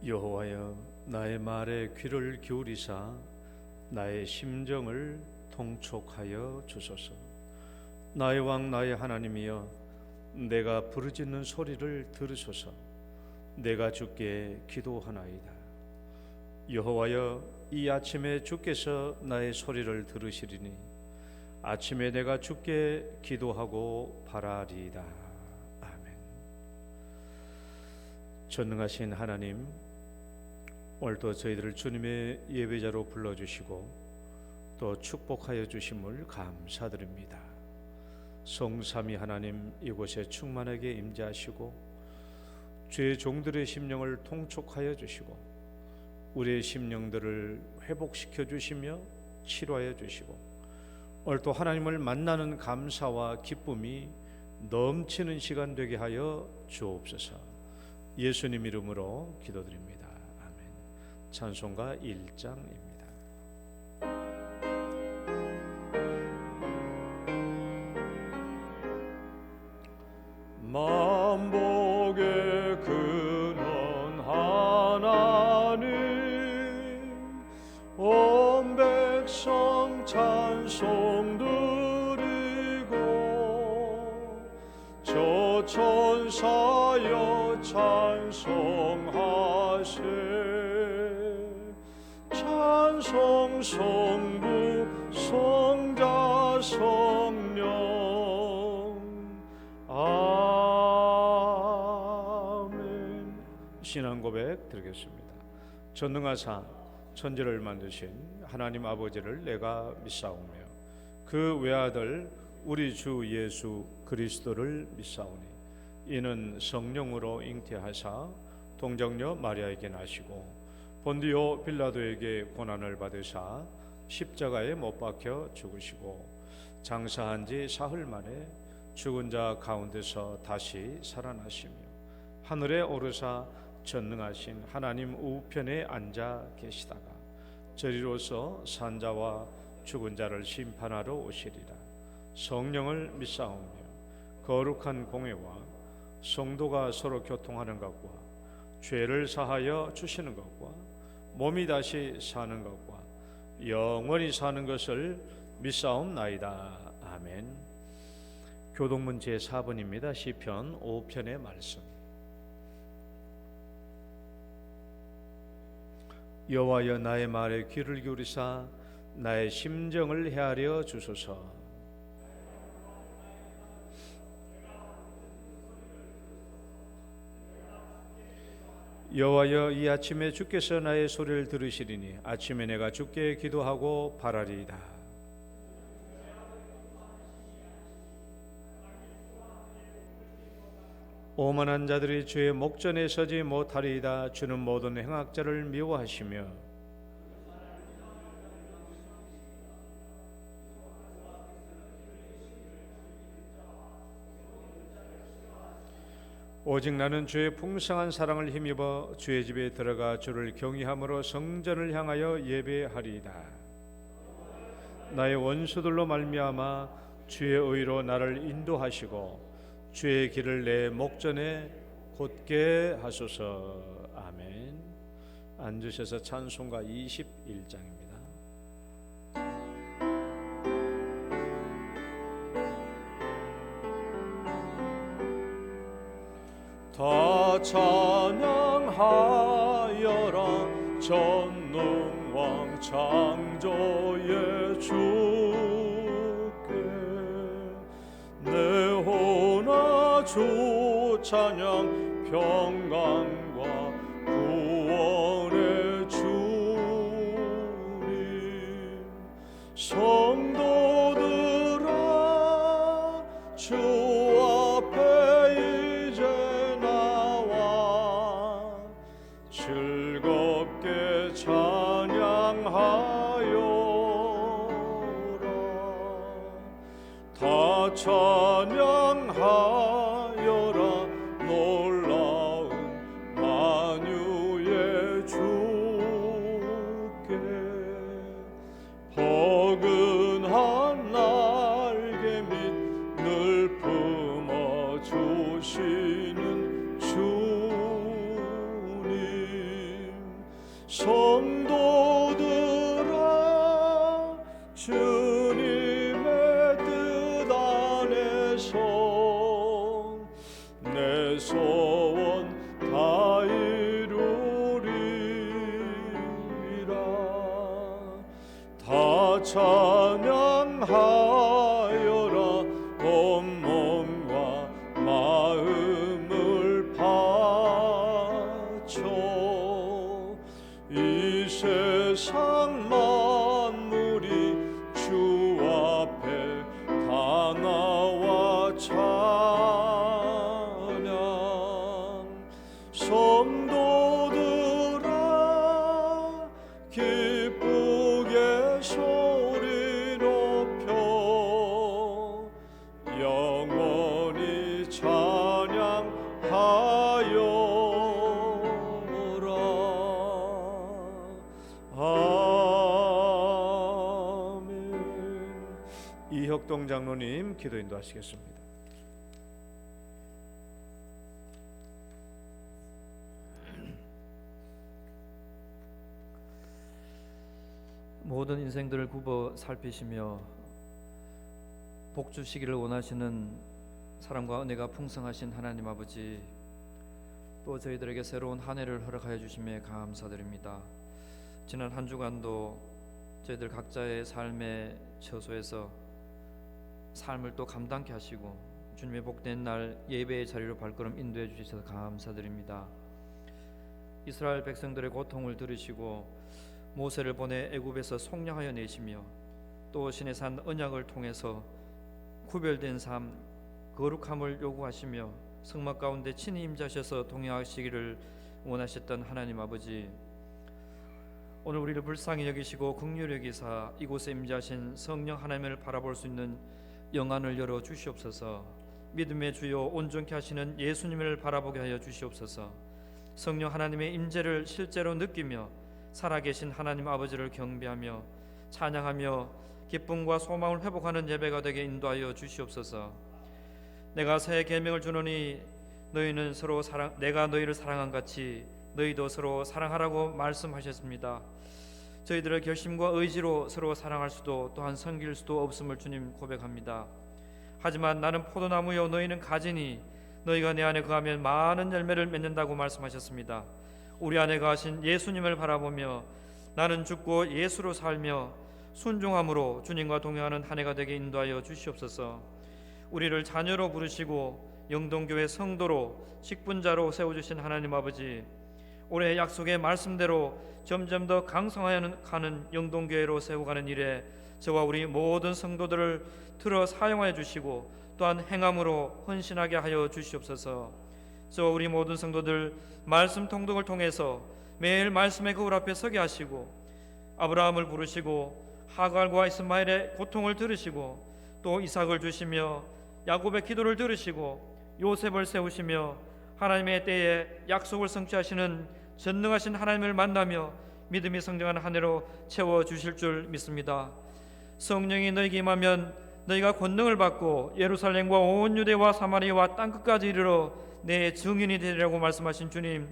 여호와여, 나의 말에 귀를 기울이사 나의 심정을 통촉하여 주소서. 나의 왕 나의 하나님이여, 내가 부르짖는 소리를 들으소서. 내가 주께 기도하나이다. 여호와여, 이 아침에 주께서 나의 소리를 들으시리니 아침에 내가 주께 기도하고 바라리이다. 아멘. 전능하신 하나님, 오늘도 저희들을 주님의 예배자로 불러주시고 또 축복하여 주심을 감사드립니다. 성삼위 하나님, 이곳에 충만하게 임재하시고 주의 종들의 심령을 통촉하여 주시고 우리의 심령들을 회복시켜 주시며 치료하여 주시고 오늘 또 하나님을 만나는 감사와 기쁨이 넘치는 시간 되게 하여 주옵소서. 예수님 이름으로 기도드립니다. 아멘. 찬송가 1장입니다. 만복의 근원 하나님, 온 백성 찬송 드리고 저 천사여 찬송하세. 찬송 성부 성자 성령 아멘. 신앙 고백 드리겠습니다. 전능하사 천지를 만드신 하나님 아버지를 내가 믿사오며 그 외아들 우리 주 예수 그리스도를 믿사오니 이는 성령으로 잉태하사 동정녀 마리아에게 나시고 본디오 빌라도에게 고난을 받으사 십자가에 못 박혀 죽으시고 장사한 지 사흘 만에 죽은 자 가운데서 다시 살아나시며 하늘에 오르사 전능하신 하나님 우편에 앉아 계시다가 저리로서 산자와 죽은 자를 심판하러 오시리라. 성령을 믿사오며 거룩한 공회와 성도가 서로 교통하는 것과 죄를 사하여 주시는 것과 몸이 다시 사는 것과 영원히 사는 것을 믿사옵나이다. 아멘. 교동문 제4번입니다. 시편 5편의 말씀. 여호와여, 나의 말에 귀를 기울이사 나의 심정을 헤아려 주소서. 여호와여, 이 아침에 주께서 나의 소리를 들으시리니 아침에 내가 주께 기도하고 바라리이다. 오만한 자들이 주의 목전에 서지 못하리이다. 주는 모든 행악자를 미워하시며 오직 나는 주의 풍성한 사랑을 힘입어 주의 집에 들어가 주를 경외함으로 성전을 향하여 예배하리이다. 나의 원수들로 말미암아 주의 의로 나를 인도하시고 주의 길을 내 목전에 곧게 하소서. 아멘. 앉으셔서 찬송가 21장입니다. 다 찬양하여라 전능왕 창조의 주께. 내 호나 주 찬양 평강과 구원의 주님. 성도들아 주 앞에 이제 나와 즐겁게 찬양하여라. 다 찬양하여라 놀라운 만유의 주께. 포근한 날개 밑 늘 품어 주시는 주님. 성도들아 주님의 뜻 안에서 내 소원 다 이루리라. 다 찬양하여라. 온몸과 마음을 바쳐 이 세상 만물이 주 앞에 다 나와 찬양. 성도들아 기쁘게 소리 높여 영원히 찬양하여라. 아멘. 이혁동 장로님 기도 인도하시겠습니다. 모든 인생들을 굽어 살피시며 복 주시기를 원하시는 사랑과 은혜가 풍성하신 하나님 아버지, 또 저희들에게 새로운 한 해를 허락하여 주심에 감사드립니다. 지난 한 주간도 저희들 각자의 삶의 처소에서 삶을 또 감당케 하시고 주님의 복된 날 예배의 자리로 발걸음 인도해 주셔서 감사드립니다. 이스라엘 백성들의 고통을 들으시고 모세를 보내 애굽에서 속량하여 내시며 또 시내산 언약을 통해서 구별된 삶, 거룩함을 요구하시며 성막 가운데 친히 임자셔서 동행하시기를 원하셨던 하나님 아버지, 오늘 우리를 불쌍히 여기시고 긍휼히 여기사 이곳에 임자신 성령 하나님을 바라볼 수 있는 영안을 열어 주시옵소서. 믿음의 주요 온전케 하시는 예수님을 바라보게 하여 주시옵소서. 성령 하나님의 임재를 실제로 느끼며 살아계신 하나님 아버지를 경배하며 찬양하며 기쁨과 소망을 회복하는 예배가 되게 인도하여 주시옵소서. 내가 새 계명을 주노니 너희는 서로 내가 너희를 사랑한 같이 너희도 서로 사랑하라고 말씀하셨습니다. 저희들의 결심과 의지로 서로 사랑할 수도 또한 섬길 수도 없음을 주님 고백합니다. 하지만 나는 포도나무요 너희는 가지니 너희가 내 안에 거하면 많은 열매를 맺는다고 말씀하셨습니다. 우리 안에 거하신 예수님을 바라보며 나는 죽고 예수로 살며 순종함으로 주님과 동행하는 한 해가 되게 인도하여 주시옵소서. 우리를 자녀로 부르시고 영동교회 성도로 직분자로 세워주신 하나님 아버지, 올해 약속의 말씀대로 점점 더 강성하여 가는 영동교회로 세워가는 일에 저와 우리 모든 성도들을 들어 사용하여 주시고 또한 행함으로 헌신하게 하여 주시옵소서. 저와 우리 모든 성도들 말씀 통독을 통해서 매일 말씀의 거울 앞에 서게 하시고 아브라함을 부르시고 하갈과 이스마엘의 고통을 들으시고 또 이삭을 주시며 야곱의 기도를 들으시고 요셉을 세우시며 하나님의 때에 약속을 성취하시는 전능하신 하나님을 만나며 믿음이 성장하는 한 해로 채워주실 줄 믿습니다. 성령이 너희에게 임하면 너희가 권능을 받고 예루살렘과 온 유대와 사마리아와 땅끝까지 이르러 내 증인이 되리라고 말씀하신 주님,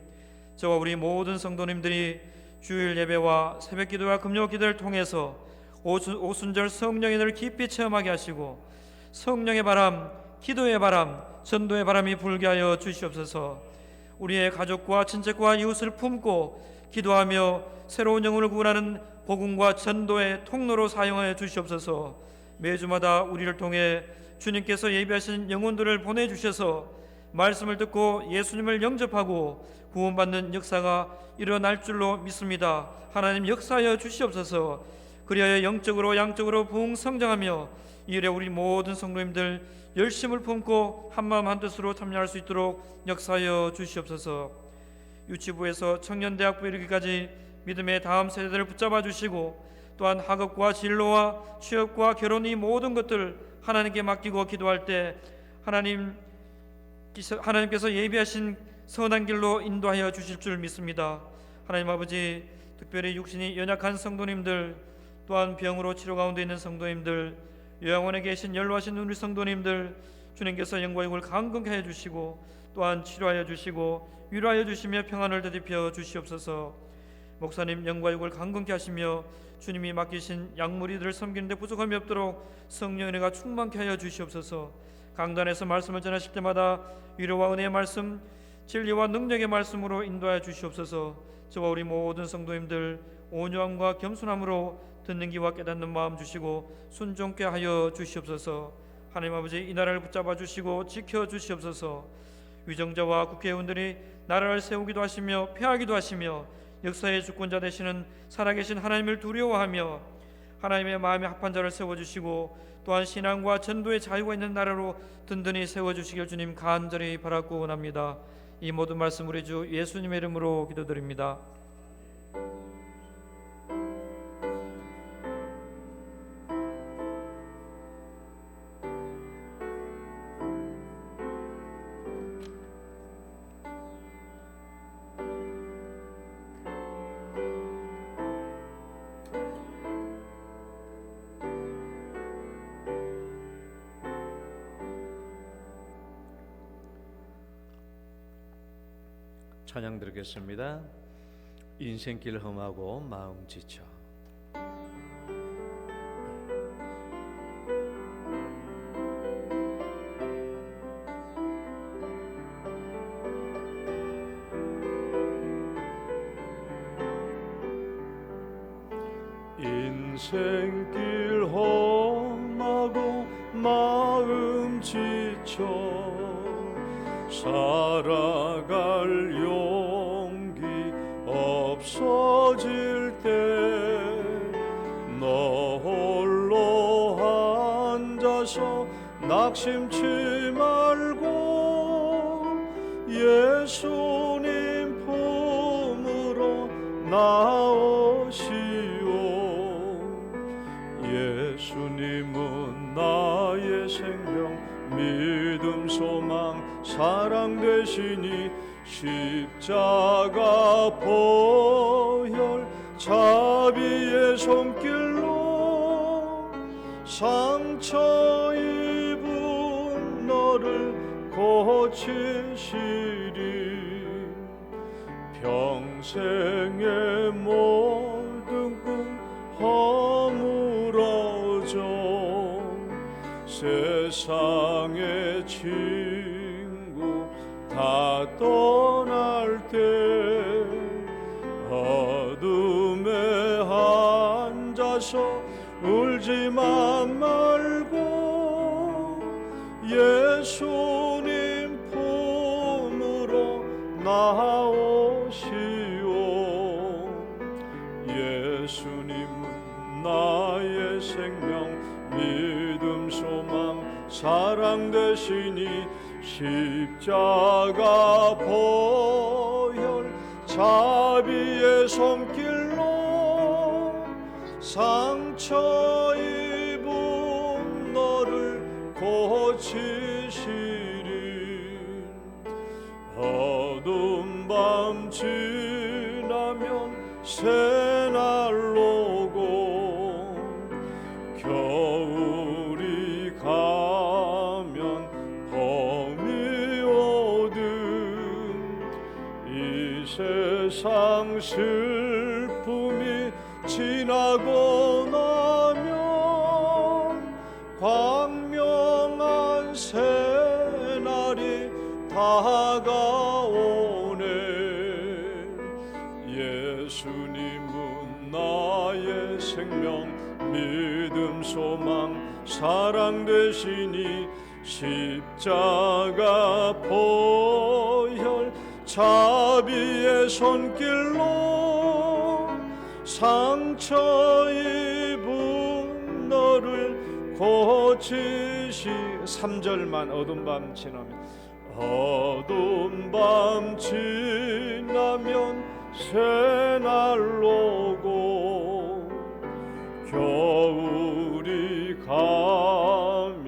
저와 우리 모든 성도님들이 주일 예배와 새벽 기도와 금요 기도를 통해서 오순절 성령의 늘 깊이 체험하게 하시고 성령의 바람, 기도의 바람, 전도의 바람이 불게 하여 주시옵소서. 우리의 가족과 친척과 이웃을 품고 기도하며 새로운 영혼을 구원하는 복음과 전도의 통로로 사용하여 주시옵소서. 매주마다 우리를 통해 주님께서 예비하신 영혼들을 보내주셔서 말씀을 듣고 예수님을 영접하고 구원받는 역사가 일어날 줄로 믿습니다. 하나님 역사하여 주시옵소서. 그리하여 영적으로 양적으로 부흥성장하며 이래 우리 모든 성도님들 열심을 품고 한마음 한뜻으로 참여할 수 있도록 역사하여 주시옵소서. 유치부에서 청년대학부 이르기까지 믿음의 다음 세대들을 붙잡아 주시고 또한 학업과 진로와 취업과 결혼 이 모든 것들 하나님께 맡기고 기도할 때 하나님께서 예비하신 선한 길로 인도하여 주실 줄 믿습니다. 하나님 아버지, 특별히 육신이 연약한 성도님들, 또한 병으로 치료 가운데 있는 성도님들, 요양원에 계신 연로하신 우리 성도님들, 주님께서 영광의 을 강건케 해 주시고 또한 치료하여 주시고 위로하여 주시며 평안을 되돌려 주시옵소서. 목사님 영과 육을 강건케 하시며 주님이 맡기신 양무리들을 섬기는데 부족함이 없도록 성령 은혜가 충만케 하여 주시옵소서. 강단에서 말씀을 전하실 때마다 위로와 은혜의 말씀, 진리와 능력의 말씀으로 인도하여 주시옵소서. 저와 우리 모든 성도님들 온유함과 겸손함으로 듣는 귀와 깨닫는 마음 주시고 순종케 하여 주시옵소서. 하나님 아버지, 이 나라를 붙잡아 주시고 지켜 주시옵소서. 위정자와 국회의원들이 나라를 세우기도 하시며 폐하기도 하시며 역사의 주권자 되시는 살아계신 하나님을 두려워하며 하나님의 마음에 합한 자를 세워주시고 또한 신앙과 전도의 자유가 있는 나라로 든든히 세워주시길 주님 간절히 바라고 원합니다. 이 모든 말씀 우리 주 예수님의 이름으로 기도드립니다. 찬양 드리겠습니다. 인생길 험하고 마음 지쳐. 인생길 험하고 마음 지쳐 살아갈 용기 없어질 때 너 홀로 앉아서 낙심치 말고 예수님 품으로 나오시오. 예수님은 나의 생명 믿음 소망 사랑 되시니 십자가 보혈 자비의 손길로 상처 입은 너를 고치시리. 평생의 모든 꿈 허물어져 세상의 친구 다 떠날 때 어둠에 앉아서 울지만 말고 예수님 품으로 나오시오. 예수님은 나의 생명 믿음 소망 사랑 되시니 십자가 보혈 자비의 손길로 상처 입은 너를 고치시리. 어두운 밤 지나면 새날 오고 겨울이 가면 봄이 오든 이 세상 슬픔이 지나고 나면 광명한 새날이 다가오네. 예수님은 나의 생명 믿음 소망 사랑 되시니 십자가 보혈 자비의 손길로 상처 입은 너를 고치시. 3절만 어두운 밤 지나면 어두운 밤 지나면 새날 오고 겨울이 가면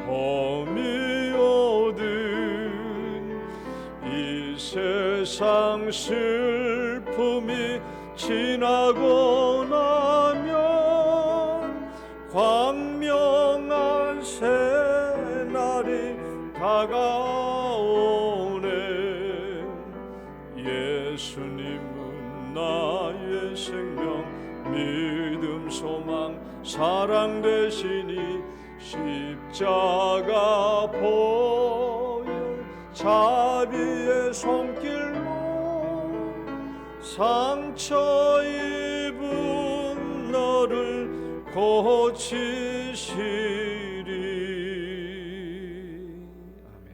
봄이 오든 이 세상 슬픔이 지나고 나면 광명한 새날이 다가오네. 예수님은 나의 생명 믿음 소망 사랑 되시니 십자가 보혈 자비의 손길로 상처 입은 너를 고치시리. 아멘.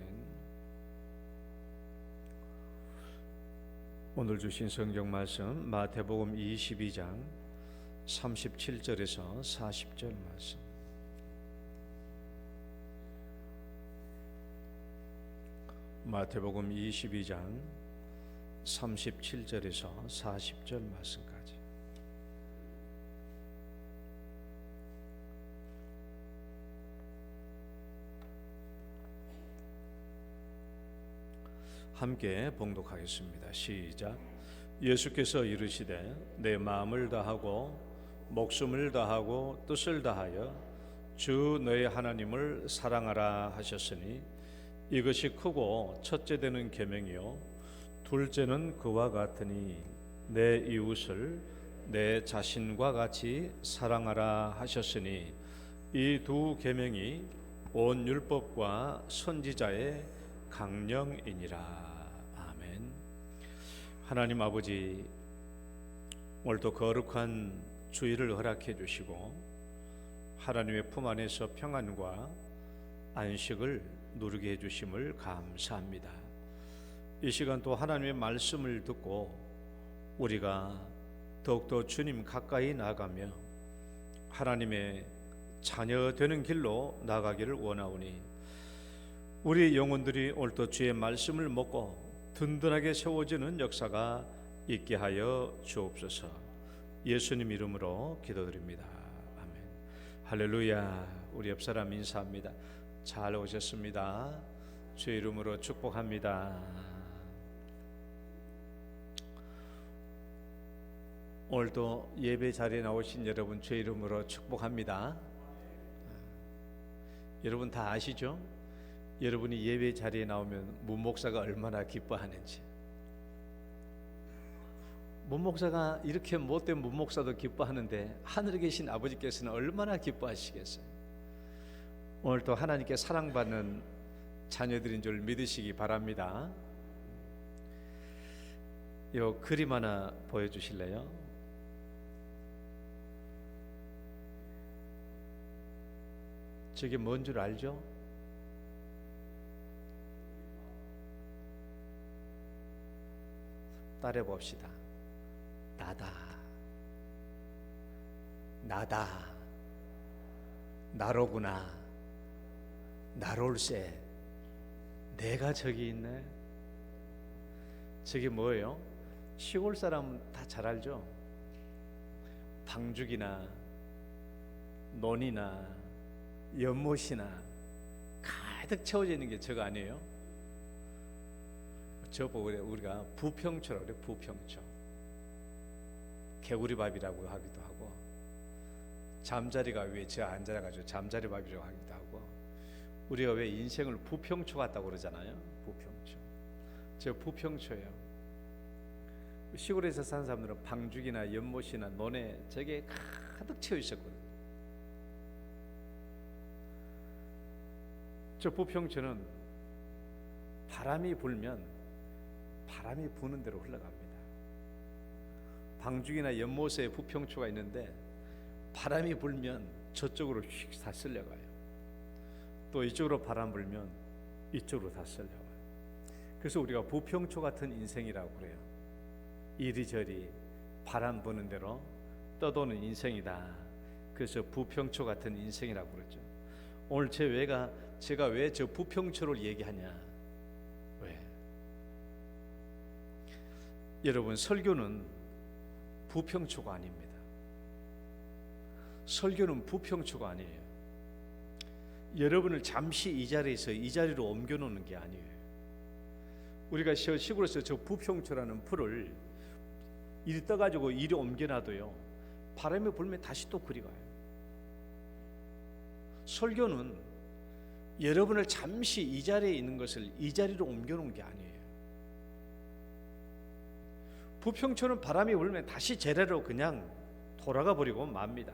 오늘 주신 성경 말씀 마태복음 22장 37절에서 40절 말씀. 마태복음 22장 37절에서 40절 말씀까지. 함께 봉독하겠습니다. 시작. 예수께서 이르시되 내 마음을 다하고 목숨을 다하고 뜻을 다하여 주 너의 하나님을 사랑하라 하셨으니 이것이 크고 첫째 되는 계명이요 둘째는 그와 같으니 내 이웃을 내 자신과 같이 사랑하라 하셨으니 이 두 계명이 온 율법과 선지자의 강령이니라. 아멘. 하나님 아버지, 오늘도 거룩한 주일을 허락해 주시고 하나님의 품 안에서 평안과 안식을 누리게 해주심을 감사합니다. 이 시간 또 하나님의 말씀을 듣고 우리가 더욱더 주님 가까이 나가며 하나님의 자녀 되는 길로 나가기를 원하오니 우리 영혼들이 오늘도 주의 말씀을 먹고 든든하게 세워지는 역사가 있게 하여 주옵소서. 예수님 이름으로 기도드립니다. 아멘. 할렐루야. 우리 옆사람 인사합니다. 잘 오셨습니다. 주의 이름으로 축복합니다. 오늘도 예배 자리에 나오신 여러분 주의 이름으로 축복합니다. 여러분 다 아시죠? 여러분이 예배 자리에 나오면 문 목사가 얼마나 기뻐하는지. 문 목사가 이렇게 못된 문 목사도 기뻐하는데 하늘에 계신 아버지께서는 얼마나 기뻐하시겠어요. 오늘도 하나님께 사랑받는 자녀들인 줄 믿으시기 바랍니다. 요 그림 하나 보여주실래요? 저게 뭔 줄 알죠? 따라해 봅시다. 나다. 나다. 나로구나. 나롤세. 내가 저기 있네. 저게 뭐예요? 시골 사람은 다 잘 알죠? 방죽이나 논이나 연못이나 가득 채워져 있는 게 저거 아니에요? 저 보고 우리가 부평초라고 그래. 부평초. 개구리밥이라고 하기도 하고, 잠자리가 위에 저 앉아가지고 잠자리밥이라고 하기도 하고, 우리가 왜 인생을 부평초 같다고 그러잖아요. 부평초. 저 부평초예요. 시골에서 사는 사람들은 방죽이나 연못이나 논에 저게 가득 채워 있었거든요. 저 부평초는 바람이 불면 바람이 부는 대로 흘러갑니다. 방죽이나 연못에 부평초가 있는데 바람이 불면 저쪽으로 휙 다 쓸려가요. 또 이쪽으로 바람 불면 이쪽으로 다 쓸려가요. 그래서 우리가 부평초 같은 인생이라고 그래요. 이리저리 바람 부는 대로 떠도는 인생이다. 그래서 부평초 같은 인생이라고 그러죠. 오늘 제가 왜 저 부평초를 얘기하냐? 왜? 여러분, 설교는 부평초가 아닙니다. 설교는 부평초가 아니에요. 여러분을 잠시 이 자리에서 이 자리로 옮겨 놓는 게 아니에요. 우리가 시골에서 저 부평초라는 풀을 이리 떠가지고 이리 옮겨놔도요, 바람이 불면 다시 또 그리 가요. 설교는 여러분을 잠시 이 자리에 있는 것을 이 자리로 옮겨놓은 게 아니에요. 부평초는 바람이 불면 다시 제래로 그냥 돌아가 버리고 맙니다.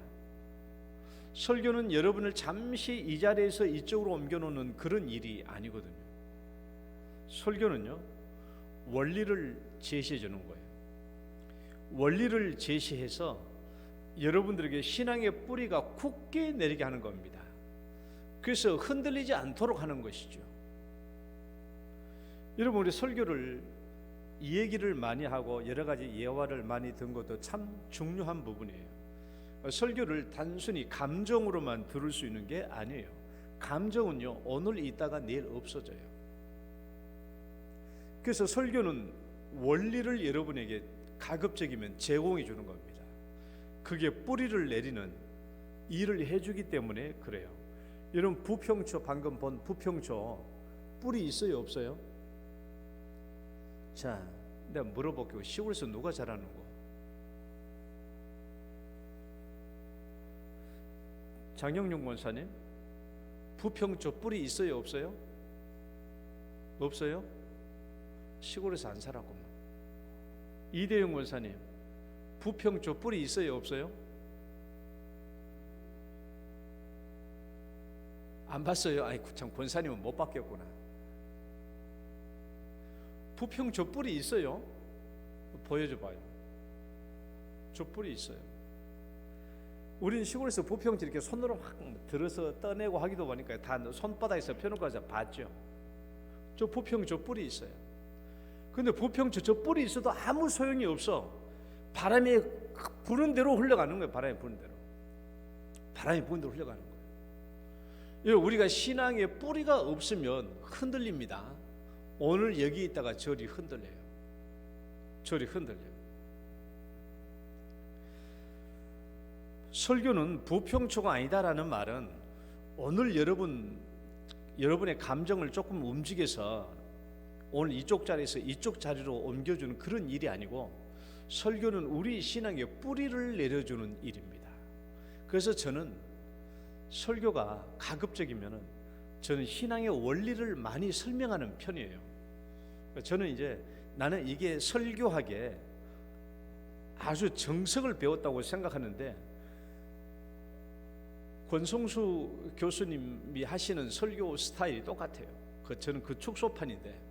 설교는 여러분을 잠시 이 자리에서 이쪽으로 옮겨놓는 그런 일이 아니거든요. 설교는요, 원리를 제시해 주는 거예요. 원리를 제시해서 여러분들에게 신앙의 뿌리가 굳게 내리게 하는 겁니다. 그래서 흔들리지 않도록 하는 것이죠. 여러분, 우리 설교를 이 얘기를 많이 하고 여러 가지 예화를 많이 든 것도 참 중요한 부분이에요. 설교를 단순히 감정으로만 들을 수 있는 게 아니에요. 감정은요, 오늘 있다가 내일 없어져요. 그래서 설교는 원리를 여러분에게 가급적이면 제공해 주는 겁니다. 그게 뿌리를 내리는 일을 해주기 때문에 그래요. 여러분, 부평초, 방금 본 부평초 뿌리 있어요, 없어요? 자, 내가 물어볼게요. 시골에서 누가 잘하는 거? 장영용 권사님, 부평초 뿌리 있어요, 없어요? 없어요? 시골에서 안 살았구만. 이대영 권사님, 부평초 뿌리 있어요, 없어요? 안 봤어요? 아이 참, 권사님은 못 봤겠구나. 부평초 뿌리 있어요? 보여줘 봐요. 저 뿌리 있어요. 우리는 시골에서 부평초 이렇게 손으로 확 들어서 떠내고 하기도 보니까 다 손바닥에서 펴놓고 봤죠. 저 부평초 뿌리 있어요. 근데 부평초 저 뿌리 있어도 아무 소용이 없어. 바람이 부는 대로 흘러가는 거예요. 바람이 부는 대로. 바람이 부는 대로 흘러가는 거예요. 우리가 신앙에 뿌리가 없으면 흔들립니다. 오늘 여기 있다가 저리 흔들려요. 저리 흔들려요. 설교는 부평초가 아니다라는 말은 오늘 여러분의 감정을 조금 움직여서 오늘 이쪽 자리에서 이쪽 자리로 옮겨주는 그런 일이 아니고, 설교는 우리 신앙의 뿌리를 내려주는 일입니다. 그래서 저는 설교가 가급적이면은 저는 신앙의 원리를 많이 설명하는 편이에요. 저는 이제 나는 이게 설교하기에 아주 정석을 배웠다고 생각하는데, 권성수 교수님이 하시는 설교 스타일이 똑같아요. 저는 그 축소판인데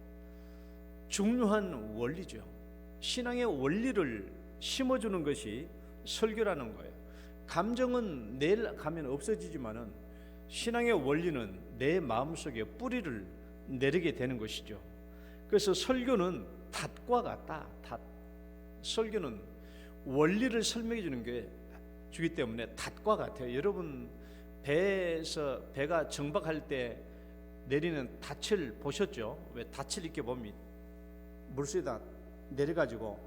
중요한 원리죠. 신앙의 원리를 심어주는 것이 설교라는 거예요. 감정은 내일 가면 없어지지만은 신앙의 원리는 내 마음속에 뿌리를 내리게 되는 것이죠. 그래서 설교는 닷과 같다. 닷. 설교는 원리를 설명해 주는 게 주기 때문에 닷과 같아요. 여러분, 배가 정박할 때 내리는 닻을 보셨죠? 왜 닻을 이렇게 보면 물속에다 내려가지고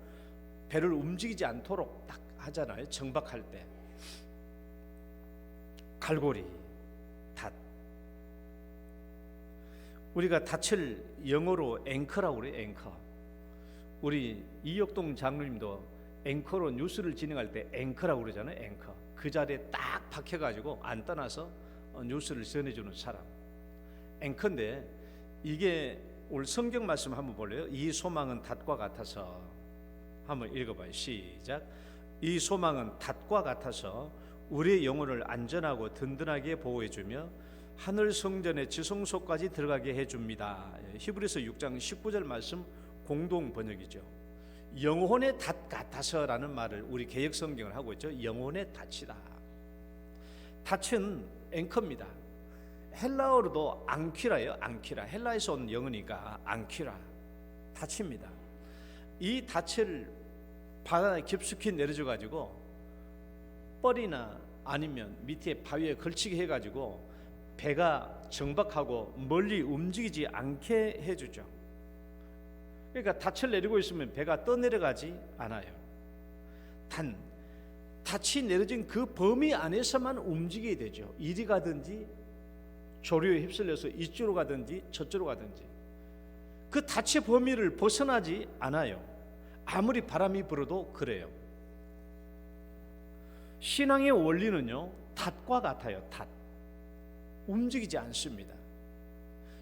배를 움직이지 않도록 딱 하잖아요. 정박할 때. 갈고리, 닷. 우리가 닻을 영어로 앵커라고 그래요. 앵커. 우리 이혁동 장로님도 앵커로 뉴스를 진행할 때 앵커라고 그러잖아요. 앵커. 그 자리에 딱 박혀가지고 안 떠나서 뉴스를 전해주는 사람. 앵커인데, 이게 오늘 성경 말씀 한번 볼래요? 이 소망은 닷과 같아서. 한번 읽어봐요. 시작. 이 소망은 닷과 같아서 우리의 영혼을 안전하고 든든하게 보호해주며 하늘 성전의 지성소까지 들어가게 해줍니다. 히브리서 6장 19절 말씀 공동 번역이죠. 영혼의 닷 같아서라는 말을 우리 개역 성경을 하고 있죠. 영혼의 닷이다. 닷은 앵커입니다. 헬라어로도 앙퀴라예요. 앙퀴라. 헬라에서 온 영어니까 앙퀴라. 닷입니다. 이 닷을 바다에 깊숙이 내려줘 가지고 뻘이나 아니면 밑에 바위에 걸치게 해 가지고 배가 정박하고 멀리 움직이지 않게 해주죠. 그러니까 닻을 내리고 있으면 배가 떠내려가지 않아요. 단 닻이 내려진 그 범위 안에서만 움직이게 되죠. 이리 가든지 조류에 휩쓸려서 이쪽으로 가든지 저쪽으로 가든지 그 닻의 범위를 벗어나지 않아요. 아무리 바람이 불어도 그래요. 신앙의 원리는요, 닷과 같아요. 닷. 움직이지 않습니다.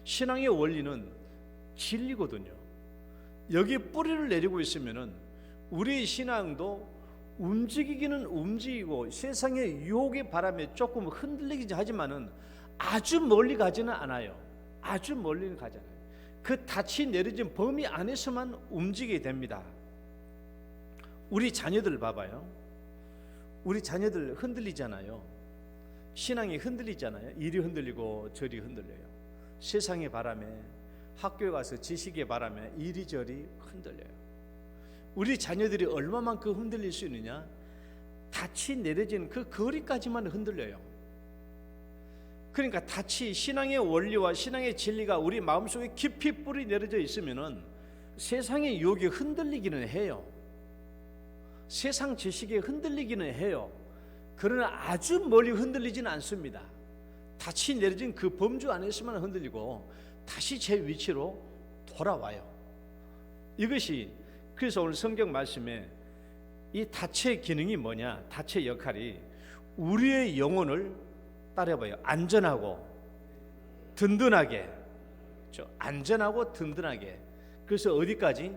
신앙의 원리는 진리거든요. 여기 뿌리를 내리고 있으면은 우리의 신앙도 움직이기는 움직이고 세상의 유혹의 바람에 조금 흔들리긴 하지만은 아주 멀리 가지는 않아요. 아주 멀리는 가지 않아요. 그 닻이 내려진 범위 안에서만 움직이게 됩니다. 우리 자녀들 봐봐요. 우리 자녀들 흔들리잖아요. 신앙이 흔들리잖아요. 이리 흔들리고 저리 흔들려요. 세상의 바람에, 학교에 가서 지식의 바람에 이리저리 흔들려요. 우리 자녀들이 얼마만큼 흔들릴 수 있느냐? 닻이 내려진 그 거리까지만 흔들려요. 그러니까 닻이 신앙의 원리와 신앙의 진리가 우리 마음속에 깊이 뿌리 내려져 있으면은 세상의 유혹에 흔들리기는 해요. 세상 지식에 흔들리기는 해요. 그러나 아주 멀리 흔들리지는 않습니다. 닻이 내려진 그 범주 안에서만 흔들리고 다시 제 위치로 돌아와요. 이것이 그래서 오늘 성경 말씀에 이 닻의 기능이 뭐냐? 닻의 역할이 우리의 영혼을 따라봐요. 안전하고 든든하게, 그렇죠? 안전하고 든든하게. 그래서 어디까지?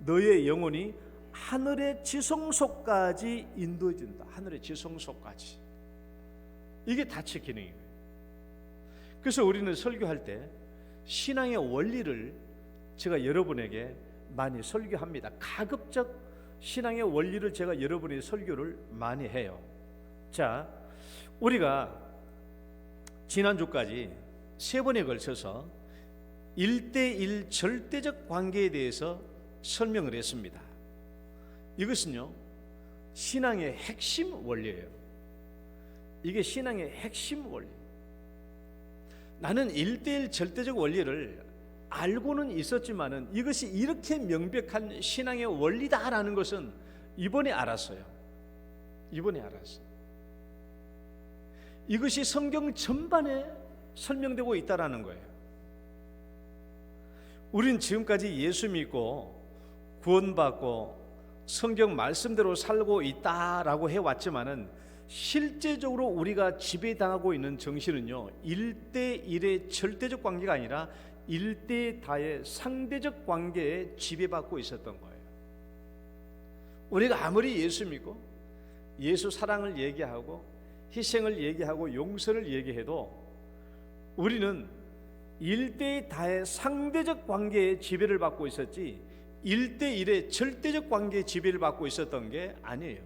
너의 영혼이 하늘의 지성소까지 인도해 준다. 하늘의 지성소까지. 이게 닻의 기능이에요. 그래서 우리는 설교할 때 신앙의 원리를 제가 여러분에게 많이 설교합니다. 가급적 신앙의 원리를 제가 여러분의 설교를 많이 해요. 자, 우리가 지난주까지 3번에 걸쳐서 1대1 절대적 관계에 대해서 설명을 했습니다. 이것은요, 신앙의 핵심 원리예요. 이게 신앙의 핵심 원리. 나는 1대1 절대적 원리를 알고는 있었지만은 이것이 이렇게 명백한 신앙의 원리다라는 것은 이번에 알았어요. 이번에 알았어요. 이것이 성경 전반에 설명되고 있다라는 거예요. 우린 지금까지 예수 믿고 구원받고 성경 말씀대로 살고 있다라고 해왔지만은 실제적으로 우리가 지배당하고 있는 정신은요, 1대1의 절대적 관계가 아니라 1대 다의 상대적 관계에 지배받고 있었던 거예요. 우리가 아무리 예수 믿고 예수 사랑을 얘기하고 희생을 얘기하고 용서를 얘기해도 우리는 1대 다의 상대적 관계에 지배를 받고 있었지 1대1의 절대적 관계에 지배를 받고 있었던 게 아니에요.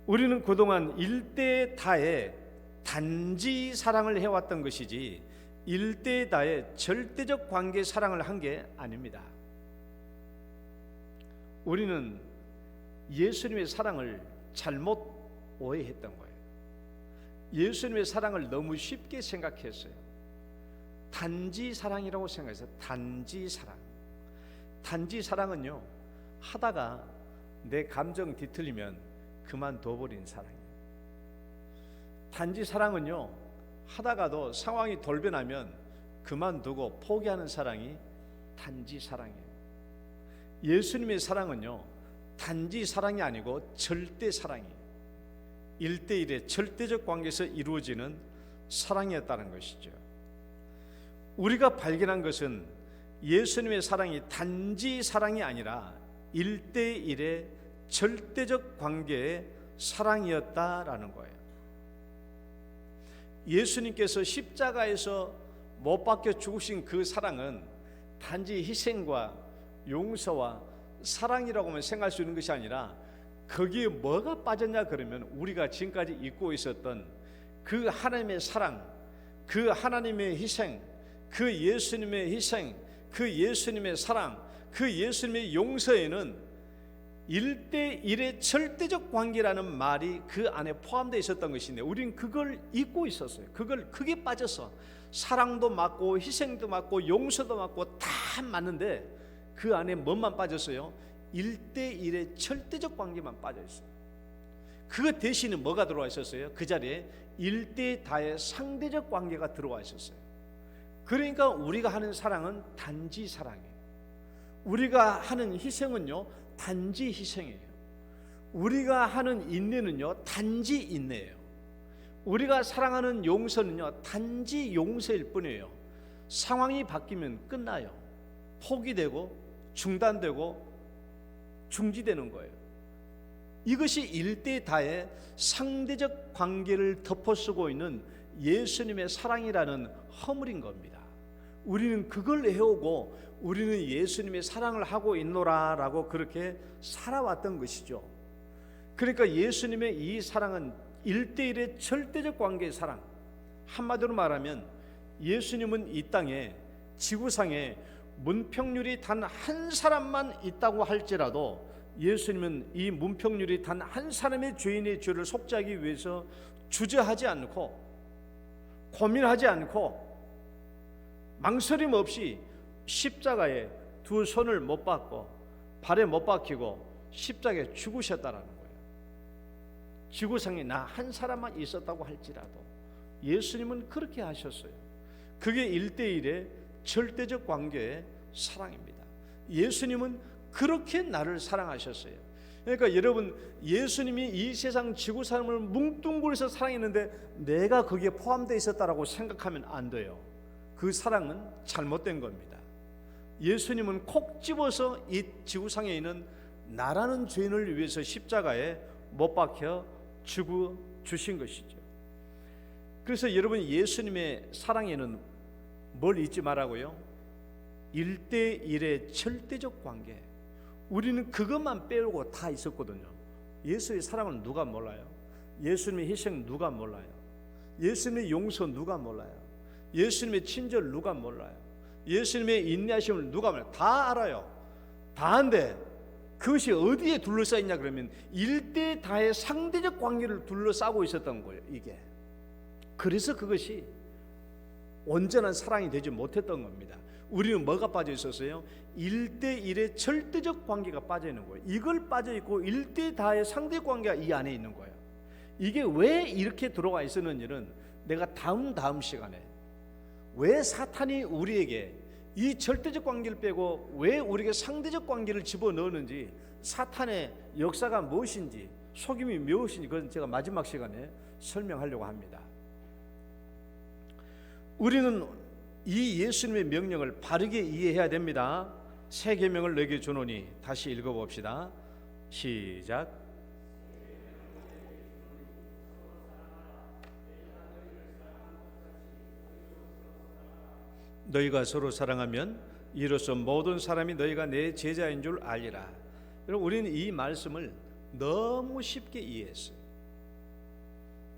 우리는 그동안 1대 다의 단지 사랑을 해왔던 것이지 1대 다의 절대적 관계 사랑을 한 게 아닙니다. 우리는 예수님의 사랑을 잘못 오해했던 거예요. 예수님의 사랑을 너무 쉽게 생각했어요. 단지 사랑이라고 생각해서 단지 사랑. 단지 사랑은요, 하다가 내 감정 뒤틀리면 그만둬버린 사랑이에요. 단지 사랑은요, 하다가도 상황이 돌변하면 그만두고 포기하는 사랑이 단지 사랑이에요. 예수님의 사랑은요, 단지 사랑이 아니고 절대 사랑이에요. 1대1의 절대적 관계에서 이루어지는 사랑이었다는 것이죠. 우리가 발견한 것은 예수님의 사랑이 단지 사랑이 아니라 1대1의 절대적 관계의 사랑이었다라는 거예요. 예수님께서 십자가에서 못 박혀 죽으신 그 사랑은 단지 희생과 용서와 사랑이라고만 생각할 수 있는 것이 아니라 거기에 뭐가 빠졌냐 그러면 우리가 지금까지 잊고 있었던 그 하나님의 사랑, 그 하나님의 희생, 그 예수님의 희생, 그 예수님의 사랑, 그 예수님의 용서에는 1대1의 절대적 관계라는 말이 그 안에 포함되어 있었던 것인데 우리는 그걸 잊고 있었어요. 그걸 크게 빠져서 사랑도 맞고 희생도 맞고 용서도 맞고 다 맞는데 그 안에 뭐만 빠졌어요? 1대1의 절대적 관계만 빠져 있어요. 그것 대신에 뭐가 들어와 있었어요? 그 자리에 1대 다의 상대적 관계가 들어와 있었어요. 그러니까 우리가 하는 사랑은 단지 사랑이에요. 우리가 하는 희생은요, 단지 희생이에요. 우리가 하는 인내는요, 단지 인내예요. 우리가 사랑하는 용서는요, 단지 용서일 뿐이에요. 상황이 바뀌면 끝나요. 포기되고 중단되고 중지되는 거예요. 이것이 일대다의 상대적 관계를 덮어쓰고 있는 예수님의 사랑이라는 허물인 겁니다. 우리는 그걸 해오고 우리는 예수님의 사랑을 하고 있노라라고 그렇게 살아왔던 것이죠. 그러니까 예수님의 이 사랑은 1대1의 절대적 관계의 사랑. 한마디로 말하면 예수님은 이 땅에 지구상에 문평률이 단 한 사람만 있다고 할지라도 예수님은 이 문평률이 단 한 사람의 죄인의 죄를 속죄하기 위해서 주저하지 않고 고민하지 않고 망설임 없이 십자가에 두 손을 못 박고 발에 못 박히고 십자가에 죽으셨다라는 거예요. 지구상에 나 한 사람만 있었다고 할지라도 예수님은 그렇게 하셨어요. 그게 1대1의 절대적 관계의 사랑입니다. 예수님은 그렇게 나를 사랑하셨어요. 그러니까 여러분, 예수님이 이 세상 지구 사람을 뭉뚱그려서 사랑했는데 내가 거기에 포함되어 있었다라고 생각하면 안 돼요. 그 사랑은 잘못된 겁니다. 예수님은 콕 집어서 이 지구상에 있는 나라는 죄인을 위해서 십자가에 못 박혀 죽어 주신 것이죠. 그래서 여러분, 예수님의 사랑에는 뭘 잊지 말라고요? 1대1의 절대적 관계. 우리는 그것만 빼고 다 있었거든요. 예수의 사랑을 누가 몰라요? 예수님의 희생 누가 몰라요? 예수님의 용서 누가 몰라요? 예수님의 친절 누가 몰라요? 예수님의 인내하심을 누가 몰라요? 다 알아요. 다 안데 그것이 어디에 둘러싸여 있냐 그러면 1대1의 상대적 관계를 둘러싸고 있었던 거예요. 이게 그래서 그것이 온전한 사랑이 되지 못했던 겁니다. 우리는 뭐가 빠져 있었어요? 1대1의 절대적 관계가 빠져 있는 거예요. 이걸 빠져 있고 1대1의 상대 관계가 이 안에 있는 거예요. 이게 왜 이렇게 들어와 있었는지는 내가 다음 시간에 왜 사탄이 우리에게 이 절대적 관계를 빼고 왜 우리에게 상대적 관계를 집어넣었는지, 사탄의 역사가 무엇인지, 속임이 무엇인지, 그건 제가 마지막 시간에 설명하려고 합니다. 우리는 이 예수님의 명령을 바르게 이해해야 됩니다. 새 계명을 너에게 주노니, 다시 읽어봅시다. 시작. 너희가 서로 사랑하면 이로써 모든 사람이 너희가 내 제자인 줄 알리라. 여러분, 우리는 이 말씀을 너무 쉽게 이해했어요.